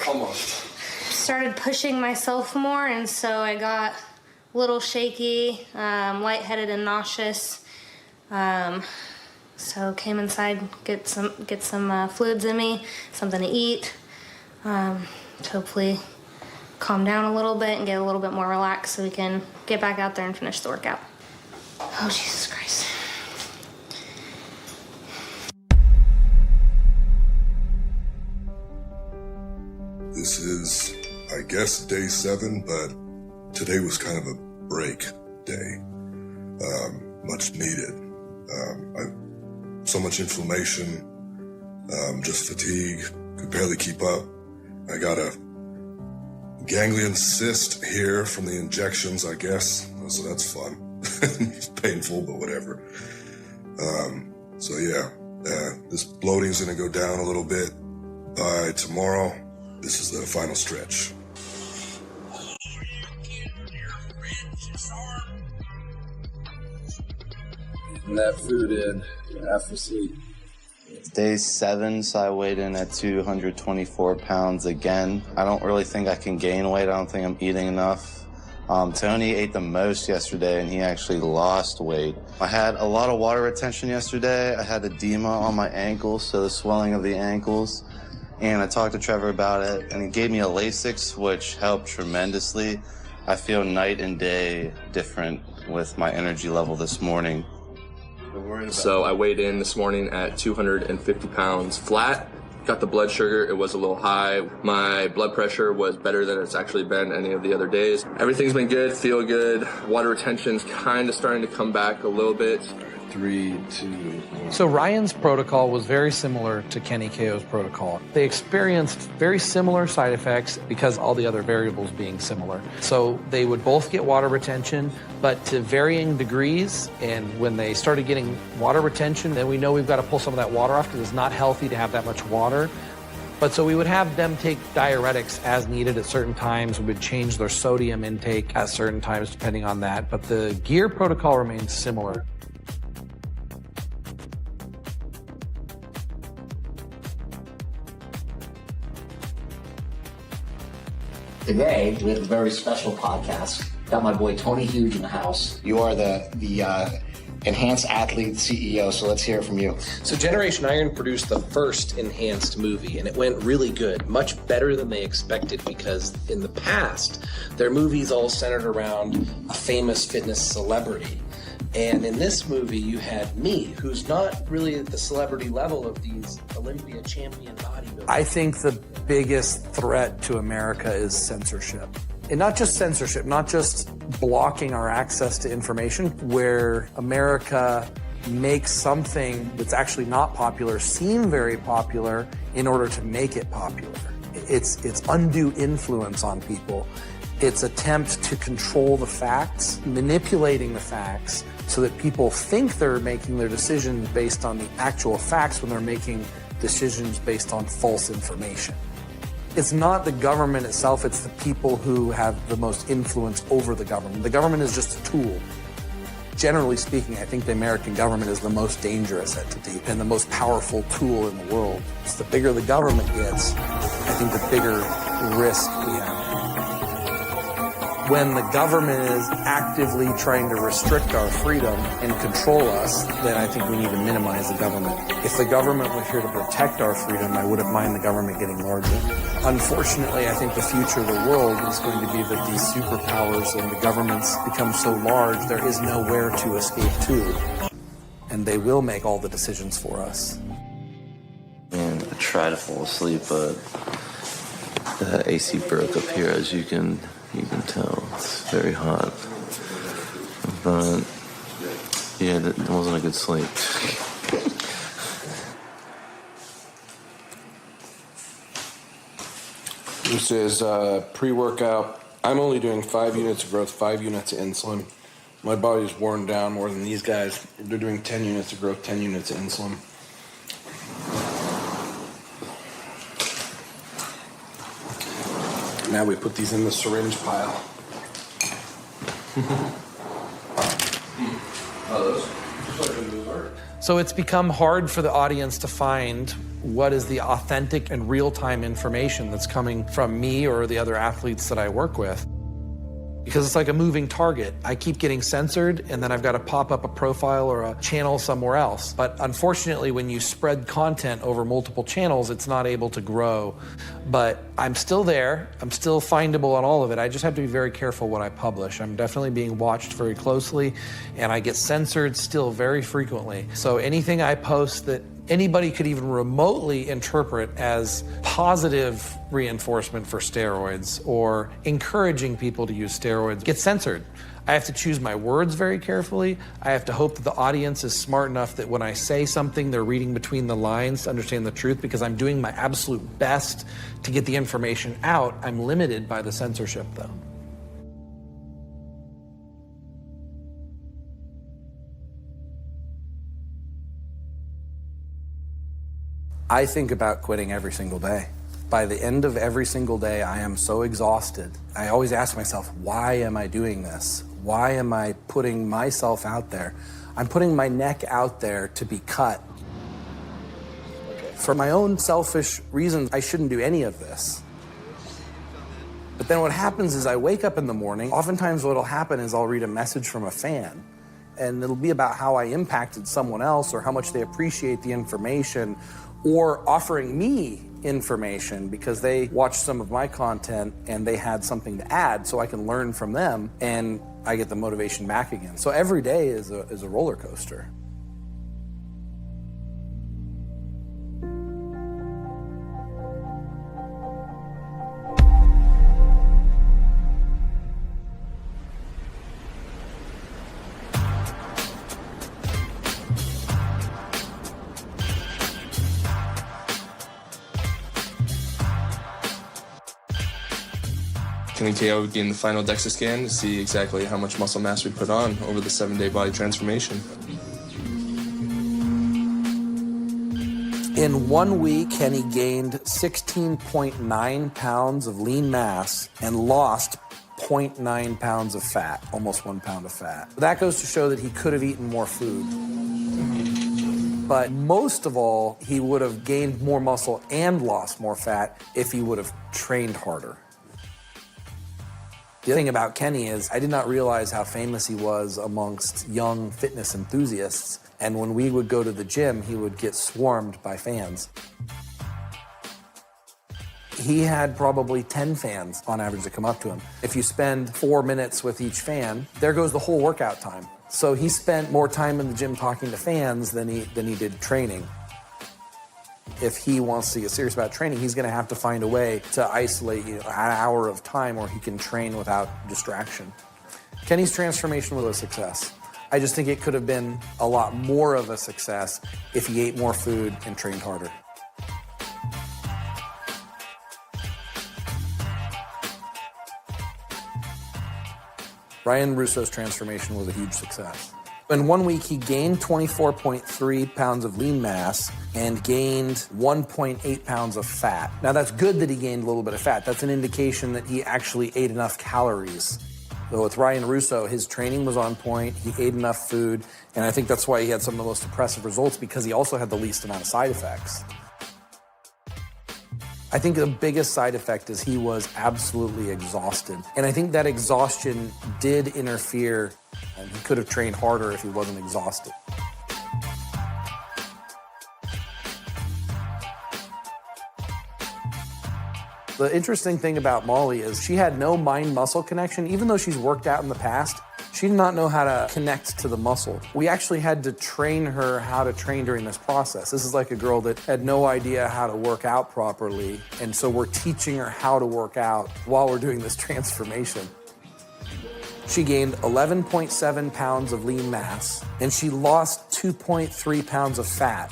Almost. Started pushing myself more, and so I got a little shaky, lightheaded and nauseous. So came inside, get some fluids in me, something to eat, to hopefully calm down a little bit and get a little bit more relaxed so we can get back out there and finish the workout. Oh, Jesus Christ. This is, I guess, day 7, but today was kind of a break day. Much needed. So much inflammation, just fatigue, could barely keep up. I got a ganglion cyst here from the injections, I guess, so that's fun. It's painful, but whatever. So yeah, this bloating's gonna go down a little bit. By tomorrow, this is the final stretch. And that food in after sleep. It's day 7, so I weighed in at 224 pounds again. I don't really think I can gain weight. I don't think I'm eating enough. Tony ate the most yesterday, and he actually lost weight. I had a lot of water retention yesterday. I had edema on my ankles, so the swelling of the ankles. And I talked to Trevor about it, and he gave me a Lasix, which helped tremendously. I feel night and day different with my energy level this morning. So I weighed in this morning at 250 pounds flat. Got the blood sugar, it was a little high. My blood pressure was better than it's actually been any of the other days. Everything's been good, feel good. Water retention's kind of starting to come back a little bit. 3, 2, 1. So Ryan's protocol was very similar to Kenny Keogh's protocol. They experienced very similar side effects because all the other variables being similar. So they would both get water retention, but to varying degrees. And when they started getting water retention, then we know we've got to pull some of that water off because it's not healthy to have that much water. But so we would have them take diuretics as needed at certain times. We would change their sodium intake at certain times depending on that. But the gear protocol remains similar. Today, we have a very special podcast. Got my boy Tony Huge in the house. You are the Enhanced Athlete CEO, so let's hear it from you. So Generation Iron produced the first enhanced movie, and it went really good, much better than they expected, because in the past, their movies all centered around a famous fitness celebrity. And in this movie, you had me, who's not really at the celebrity level of these Olympia champion bodybuilders. I think the biggest threat to America is censorship. And not just censorship, not just blocking our access to information, where America makes something that's actually not popular seem very popular in order to make it popular. It's undue influence on people. It's attempt to control the facts, manipulating the facts so that people think they're making their decisions based on the actual facts when they're making decisions based on false information. It's not the government itself, it's the people who have the most influence over the government. The government is just a tool. Generally speaking, I think the American government is the most dangerous entity and the most powerful tool in the world. So the bigger the government gets, I think the bigger risk we have. When the government is actively trying to restrict our freedom and control us, then I think we need to minimize the government. If the government were here to protect our freedom, I wouldn't mind the government getting larger. Unfortunately, I think the future of the world is going to be that these superpowers and the governments become so large, there is nowhere to escape to. And they will make all the decisions for us. And I try to fall asleep, but the AC broke up here, as you can tell. It's very hot. But yeah, that wasn't a good sleep. This is pre-workout. I'm only doing 5 units of growth, 5 units of insulin. My body's worn down more than these guys. They're doing 10 units of growth, 10 units of insulin. Now we put these in the syringe pile. Oh, those? So it's become hard for the audience to find what is the authentic and real-time information that's coming from me or the other athletes that I work with. Because it's like a moving target. I keep getting censored, and then I've got to pop up a profile or a channel somewhere else. But unfortunately, when you spread content over multiple channels, it's not able to grow. But I'm still there. I'm still findable on all of it. I just have to be very careful what I publish. I'm definitely being watched very closely, and I get censored still very frequently. So anything I post that anybody could even remotely interpret as positive reinforcement for steroids or encouraging people to use steroids gets censored. I have to choose my words very carefully. I have to hope that the audience is smart enough that when I say something, they're reading between the lines to understand the truth, because I'm doing my absolute best to get the information out. I'm limited by the censorship, though. I think about quitting every single day. By the end of every single day, I am so exhausted. I always ask myself, why am I doing this? Why am I putting myself out there? I'm putting my neck out there to be cut. For my own selfish reasons, I shouldn't do any of this. But then what happens is I wake up in the morning. Oftentimes what'll happen is I'll read a message from a fan, and it'll be about how I impacted someone else or how much they appreciate the information, or offering me information because they watched some of my content and they had something to add, so I can learn from them and I get the motivation back again. So every day is a roller coaster. Kenny KO would gain the final DEXA scan to see exactly how much muscle mass we put on over the 7-day body transformation. In 1 week, Kenny gained 16.9 pounds of lean mass and lost 0.9 pounds of fat, almost 1 pound of fat. That goes to show that he could have eaten more food. But most of all, he would have gained more muscle and lost more fat if he would have trained harder. The thing about Kenny is I did not realize how famous he was amongst young fitness enthusiasts. And when we would go to the gym, he would get swarmed by fans. He had probably 10 fans on average that come up to him. If you spend 4 minutes with each fan, there goes the whole workout time. So he spent more time in the gym talking to fans than he did training. If he wants to get serious about training, he's going to have to find a way to isolate an hour of time where he can train without distraction. Kenny's transformation was a success. I just think it could have been a lot more of a success if he ate more food and trained harder. Ryan Russo's transformation was a huge success. In 1 week, he gained 24.3 pounds of lean mass and gained 1.8 pounds of fat. Now, that's good that he gained a little bit of fat. That's an indication that he actually ate enough calories. So with Ryan Russo, his training was on point, he ate enough food, and I think that's why he had some of the most impressive results, because he also had the least amount of side effects. I think the biggest side effect is he was absolutely exhausted. And I think that exhaustion did interfere, and he could have trained harder if he wasn't exhausted. The interesting thing about Molly is she had no mind-muscle connection. Even though she's worked out in the past, she did not know how to connect to the muscle. We actually had to train her how to train during this process. This is like a girl that had no idea how to work out properly, and so we're teaching her how to work out while we're doing this transformation. She gained 11.7 pounds of lean mass, and she lost 2.3 pounds of fat.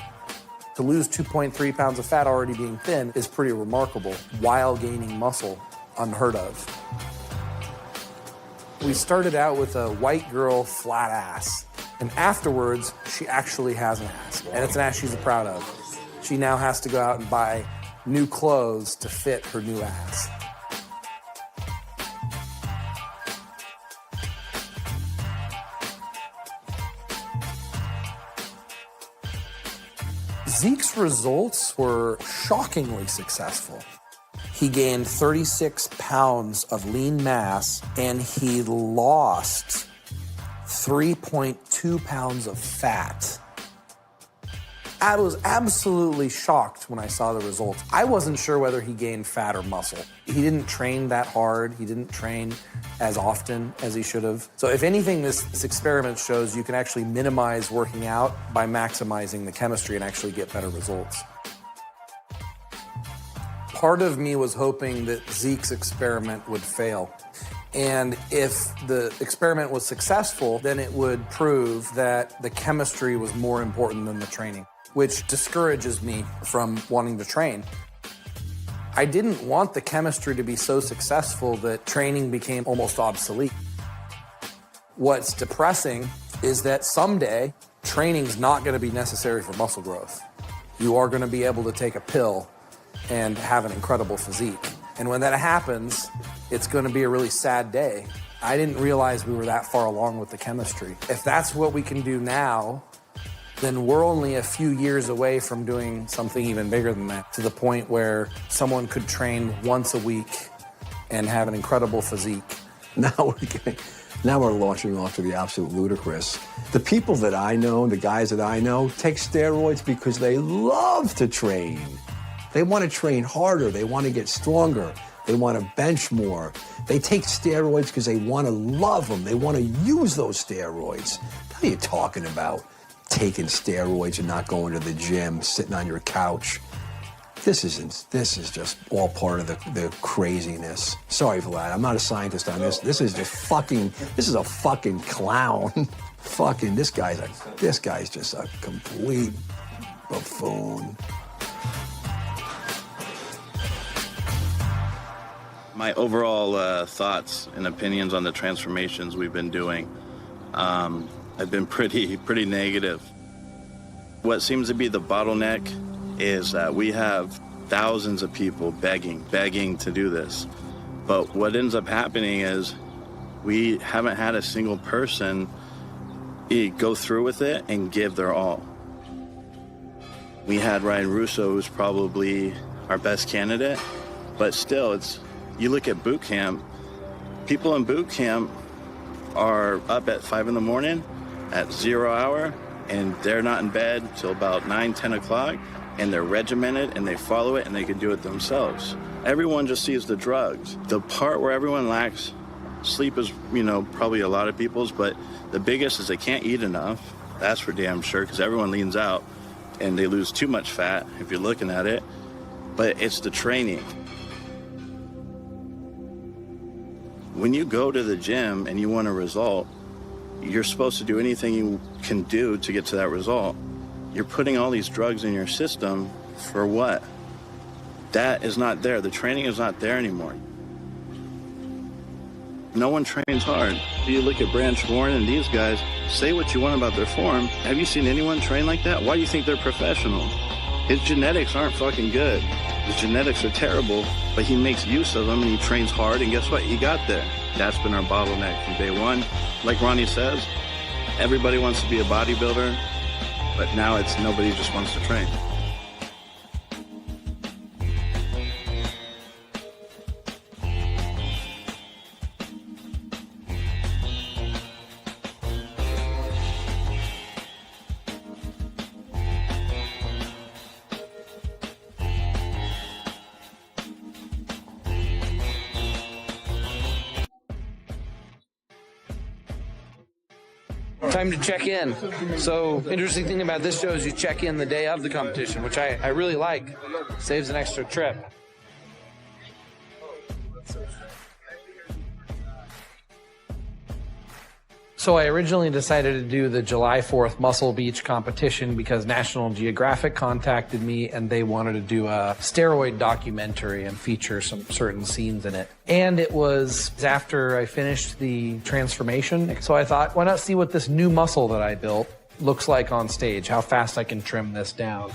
To lose 2.3 pounds of fat already being thin is pretty remarkable while gaining muscle, unheard of. We started out with a white girl flat ass, and afterwards she actually has an ass, and it's an ass she's proud of. She now has to go out and buy new clothes to fit her new ass. Zeke's results were shockingly successful. He gained 36 pounds of lean mass and he lost 3.2 pounds of fat. I was absolutely shocked when I saw the results. I wasn't sure whether he gained fat or muscle. He didn't train that hard. He didn't train as often as he should have. So if anything, this experiment shows you can actually minimize working out by maximizing the chemistry and actually get better results. Part of me was hoping that Zeke's experiment would fail. And if the experiment was successful, then it would prove that the chemistry was more important than the training, which discourages me from wanting to train. I didn't want the chemistry to be so successful that training became almost obsolete. What's depressing is that someday training's not going to be necessary for muscle growth. You are going to be able to take a pill and have an incredible physique. And when that happens, it's going to be a really sad day. I didn't realize we were that far along with the chemistry. If that's what we can do now, then we're only a few years away from doing something even bigger than that, to the point where someone could train once a week and have an incredible physique. Now we're launching off to the absolute ludicrous. The people that I know, the guys that I know, take steroids because they love to train. They want to train harder. They want to get stronger. They want to bench more. They take steroids because they want to love them. They want to use those steroids. What are you talking about? Taking steroids and not going to the gym, sitting on your couch. This is just all part of the craziness. Sorry, Vlad, I'm not a scientist on this. This is a fucking clown. This guy's just a complete buffoon. My overall thoughts and opinions on the transformations we've been doing have been pretty negative. What seems to be the bottleneck is that we have thousands of people begging to do this. But what ends up happening is we haven't had a single person go through with it and give their all. We had Ryan Russo, who's probably our best candidate, but still, you look at boot camp, people in boot camp are up at 5 in the morning at 0 hour, and they're not in bed till about 9, 10 o'clock, and they're regimented and they follow it and they can do it themselves. Everyone just sees the drugs. The part where everyone lacks sleep is, probably a lot of people's, but the biggest is they can't eat enough. That's for damn sure, because everyone leans out and they lose too much fat if you're looking at it. But it's the training. When you go to the gym and you want a result, you're supposed to do anything you can do to get to that result. You're putting all these drugs in your system for what? That is not there. The training is not there anymore. No one trains hard. You look at Branch Warren and these guys, say what you want about their form. Have you seen anyone train like that? Why do you think they're professional? His genetics aren't fucking good. His genetics are terrible, but he makes use of them and he trains hard, and guess what? He got there. That's been our bottleneck from day one. Like Ronnie says, everybody wants to be a bodybuilder, but now it's nobody just wants to train. Time to check in. So, interesting thing about this show is you check in the day of the competition, which I really like. Saves an extra trip. So I originally decided to do the July 4th Muscle Beach competition because National Geographic contacted me and they wanted to do a steroid documentary and feature some certain scenes in it. And it was after I finished the transformation. So I thought, why not see what this new muscle that I built looks like on stage, how fast I can trim this down.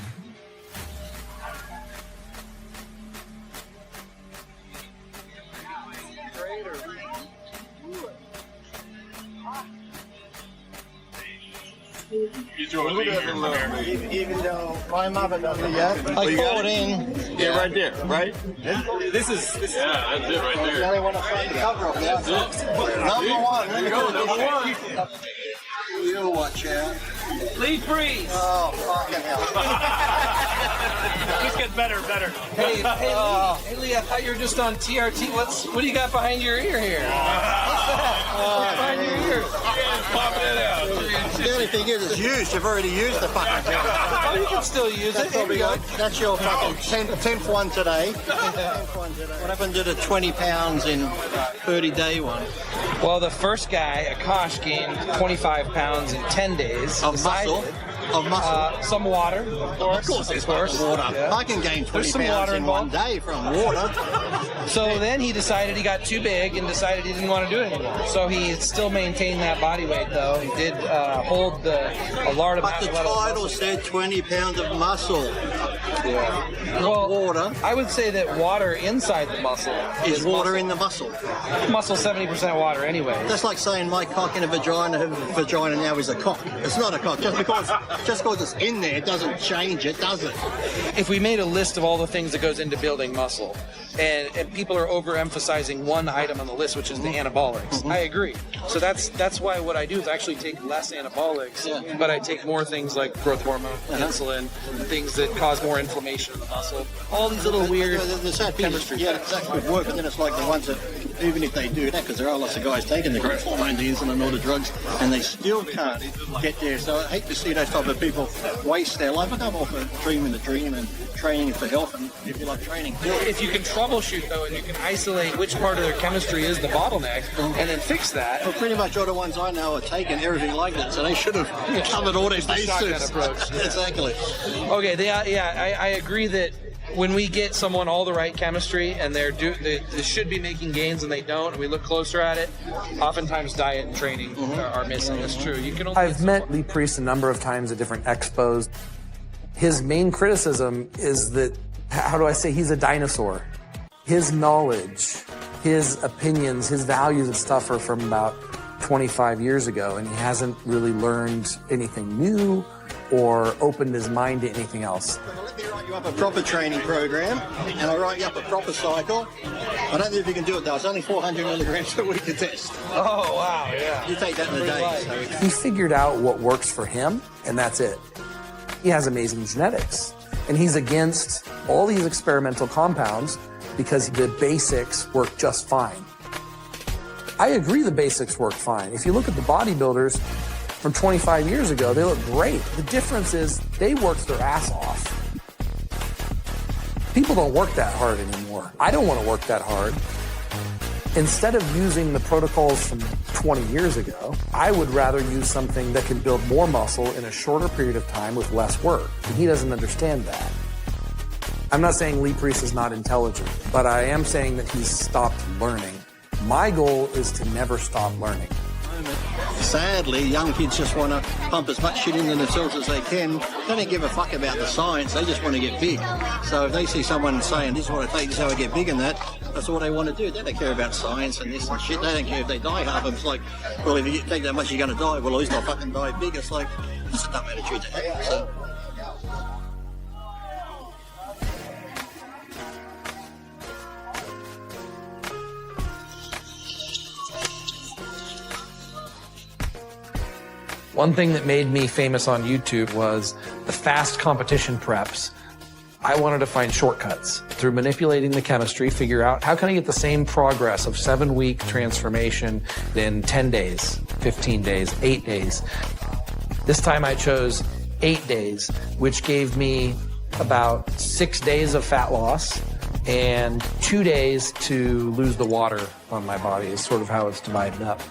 Even though my mother doesn't yet. I called in. Yeah, right there, right? This is Yeah, that's it right there. I want to find the cover of That's it. Number one. There you go, number one. You watch out. Lee Freeze. Oh, fucking hell. Just get better. Hey, Lee, I thought you were just on TRT. What do you got behind your ear here? What's that? What's behind your ear? Pop it out. The only thing is, it's used. You've already used the fucking thing. Oh, you can still use it. There we go. That's your fucking 10th one today. What happened to the 20 pounds in 30-day one? Well, the first guy, Akash, gained 25 pounds in 10 days. Of muscle? Of muscle? Some water, of course. Of course. Water. Yeah. I can gain 20 There's some pounds water in one involved. day from water. So then he decided he got too big and decided he didn't want to do it anymore. So he still maintained that body weight, though. He did hold a large amount But the of title said 20 pounds of muscle. Yeah. Not water. I would say that water inside the muscle Is water in the muscle. Muscle 70% water anyway. That's like saying my cock in a vagina now is a cock. It's not a cock. Just because it's in there doesn't change it, does it? If we made a list of all the things that goes into building muscle, and people are overemphasizing one item on the list, which is the anabolics. I agree. So that's why what I do is actually take less anabolics, but I take more things like growth hormone, insulin, things that cause more inflammation of the muscle. All these little weird chemistry. Yeah, that could work, but then it's like the ones that, even if they do that, because there are lots of guys taking the growth hormone, the insulin, and all the drugs, and they still can't get there. So I hate to see those type of people waste their life. I'm all for dreaming the dream and training for health, and if you like training. If you can troubleshoot, though, and you can isolate which part of their chemistry is the bottleneck, and then fix that. Well, pretty much all the ones I know are taking everything like that, so they should have covered all their bases. Shotgun approach. Exactly. Okay, I agree that when we get someone all the right chemistry and they should be making gains and they don't, and we look closer at it, oftentimes diet and training are missing. That's true. You can only I've met Lee Priest a number of times at different expos. His main criticism is that, how do I say, he's a dinosaur. His knowledge, his opinions, his values and stuff are from about 25 years ago, and he hasn't really learned anything new or opened his mind to anything else. Let me write you up a proper training program, and I'll write you up a proper cycle. I don't know if you can do it, though. It's only 400 milligrams a week to test. Oh, wow, yeah. You take that in a day. So. He figured out what works for him, and that's it. He has amazing genetics, and he's against all these experimental compounds because the basics work just fine. I agree the basics work fine. If you look at the bodybuilders from 25 years ago, they look great. The difference is they worked their ass off. People don't work that hard anymore. I don't want to work that hard. Instead of using the protocols from 20 years ago, I would rather use something that can build more muscle in a shorter period of time with less work. And he doesn't understand that. I'm not saying Lee Priest is not intelligent, but I am saying that he's stopped learning. My goal is to never stop learning. Sadly, young kids just want to pump as much shit into themselves as they can. They don't give a fuck about the science. They just want to get big. So if they see someone saying, this is what I take, this is how I get big, and that's all they want to do. They don't care about science and this and shit. They don't care if they die. Half of them, it's like, well, if you take that much, you're going to die. Well, at least I'll fucking die big. It's like, it's a dumb attitude to have. So. One thing that made me famous on YouTube was the fast competition preps. I wanted to find shortcuts through manipulating the chemistry, figure out how can I get the same progress of 7-week transformation in 10 days, 15 days, 8 days. This time I chose 8 days, which gave me about 6 days of fat loss and 2 days to lose the water on my body is sort of how it's divided up.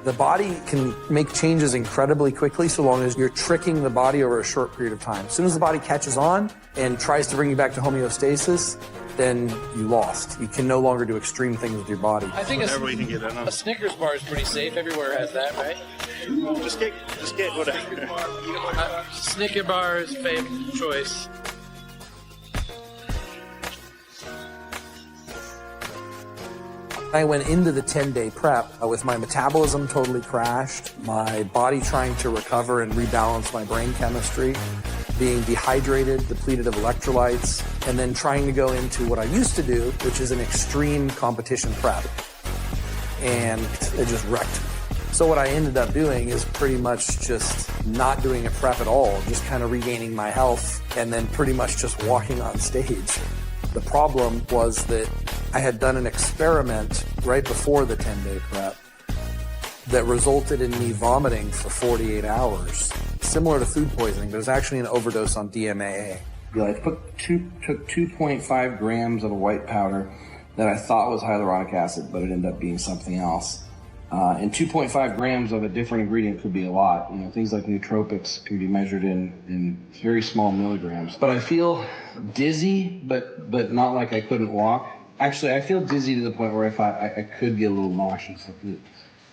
The body can make changes incredibly quickly so long as you're tricking the body over a short period of time. As soon as the body catches on and tries to bring you back to homeostasis, then you lost. You can no longer do extreme things with your body. I think a Snickers bar is pretty safe. Everywhere has that, right? Just get whatever. Snicker bar is favorite choice. I went into the 10-day prep with my metabolism totally crashed, my body trying to recover and rebalance my brain chemistry, being dehydrated, depleted of electrolytes, and then trying to go into what I used to do, which is an extreme competition prep. And it just wrecked me. So what I ended up doing is pretty much just not doing a prep at all, just kind of regaining my health and then pretty much just walking on stage. The problem was that I had done an experiment right before the 10-day prep that resulted in me vomiting for 48 hours, similar to food poisoning, but it was actually an overdose on DMAA. I took 2.5 grams of a white powder that I thought was hyaluronic acid, but it ended up being something else. And 2.5 grams of a different ingredient could be a lot. Things like nootropics can be measured in very small milligrams. But I feel dizzy, but not like I couldn't walk. Actually, I feel dizzy to the point where I could get a little nauseous.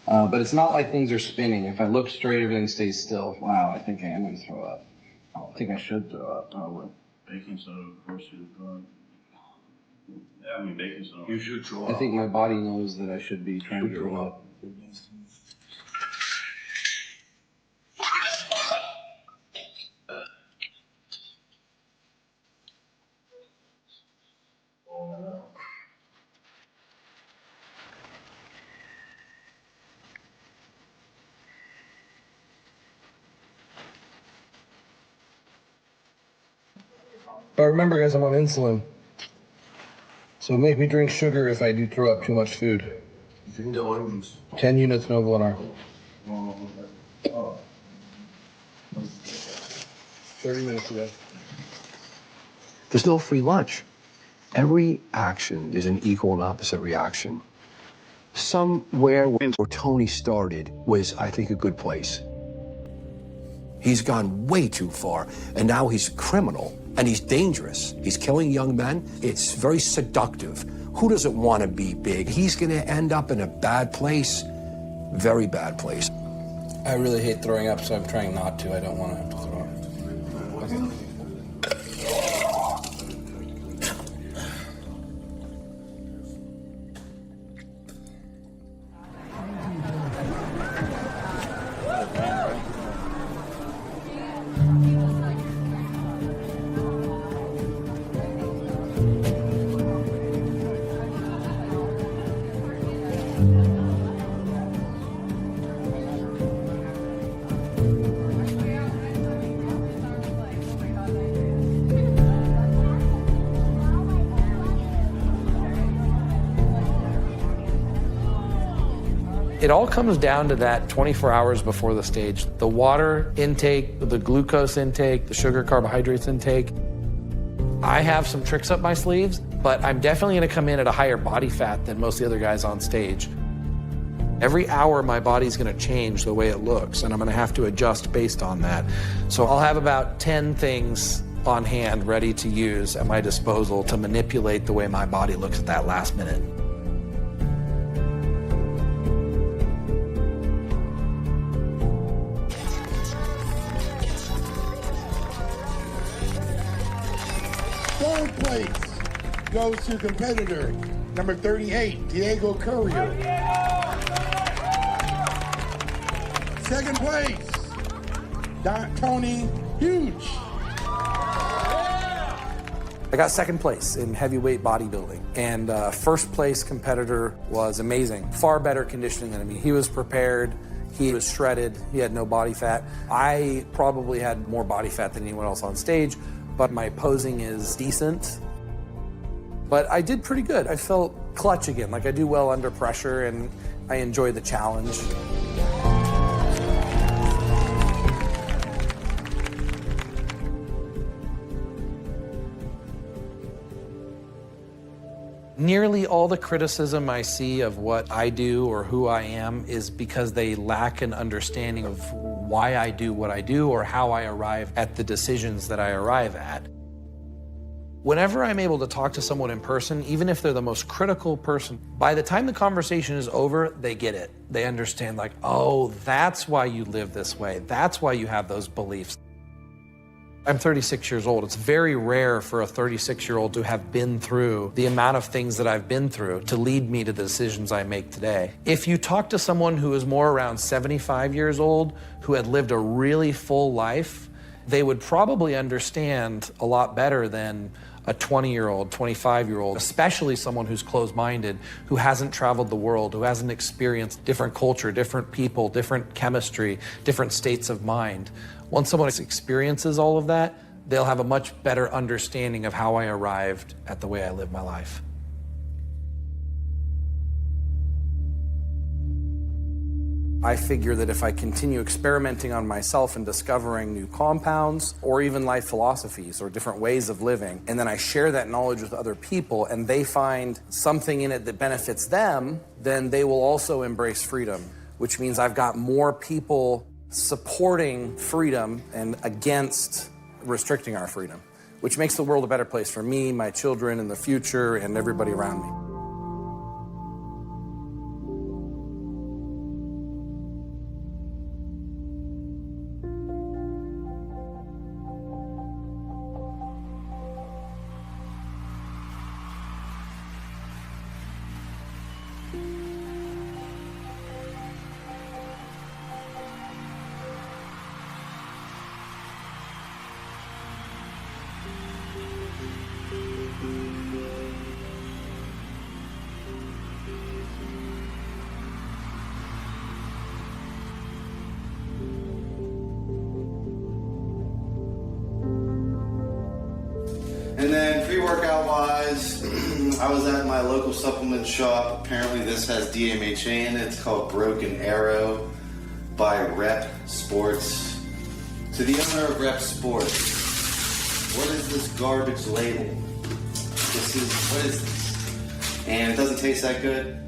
But it's not like things are spinning. If I look straight, everything stays still. Wow, I think I am going to throw up. I think I should throw up, probably. Baking soda will force you to throw up. Yeah, I mean, baking soda. You should throw up. I think my body knows that I should be trying to throw up. But remember, guys, I'm on insulin. So make me drink sugar if I do throw up too much food. 10 units Novo and R. 30 minutes ago. There's no free lunch. Every action is an equal and opposite reaction. Somewhere where Tony started was, I think, a good place. He's gone way too far, and now he's criminal, and he's dangerous. He's killing young men. It's very seductive. Who doesn't want to be big? He's going to end up in a bad place, very bad place. I really hate throwing up, so I'm trying not to. I don't want to have to throw up. It all comes down to that 24 hours before the stage. The water intake, the glucose intake, the sugar carbohydrates intake. I have some tricks up my sleeves, but I'm definitely gonna come in at a higher body fat than most of the other guys on stage. Every hour, my body's gonna change the way it looks, and I'm gonna have to adjust based on that. So I'll have about 10 things on hand ready to use at my disposal to manipulate the way my body looks at that last minute. Third place goes to competitor number 38, Diego Courier. Second place, Tony Huge. I got second place in heavyweight bodybuilding, and first place competitor was amazing. Far better conditioning than me. He was prepared, he was shredded, he had no body fat. I probably had more body fat than anyone else on stage, but my posing is decent. But I did pretty good. I felt clutch again, like I do well under pressure, and I enjoy the challenge. Nearly all the criticism I see of what I do or who I am is because they lack an understanding of why I do what I do or how I arrive at the decisions that I arrive at. Whenever I'm able to talk to someone in person, even if they're the most critical person, by the time the conversation is over, they get it. They understand, like, oh, that's why you live this way. That's why you have those beliefs. I'm 36 years old. It's very rare for a 36-year-old to have been through the amount of things that I've been through to lead me to the decisions I make today. If you talk to someone who is more around 75 years old, who had lived a really full life, they would probably understand a lot better than a 20-year-old, 25-year-old, especially someone who's closed-minded, who hasn't traveled the world, who hasn't experienced different culture, different people, different chemistry, different states of mind. Once someone experiences all of that, they'll have a much better understanding of how I arrived at the way I live my life. I figure that if I continue experimenting on myself and discovering new compounds or even life philosophies or different ways of living, and then I share that knowledge with other people and they find something in it that benefits them, then they will also embrace freedom, which means I've got more people supporting freedom and against restricting our freedom, which makes the world a better place for me, my children, and the future, and everybody around me. And then pre-workout wise, I was at my local supplement shop. Apparently this has DMHA in it. It's called Broken Arrow by Rep Sports. To the owner of Rep Sports, what is this garbage label? What is this? And it doesn't taste that good.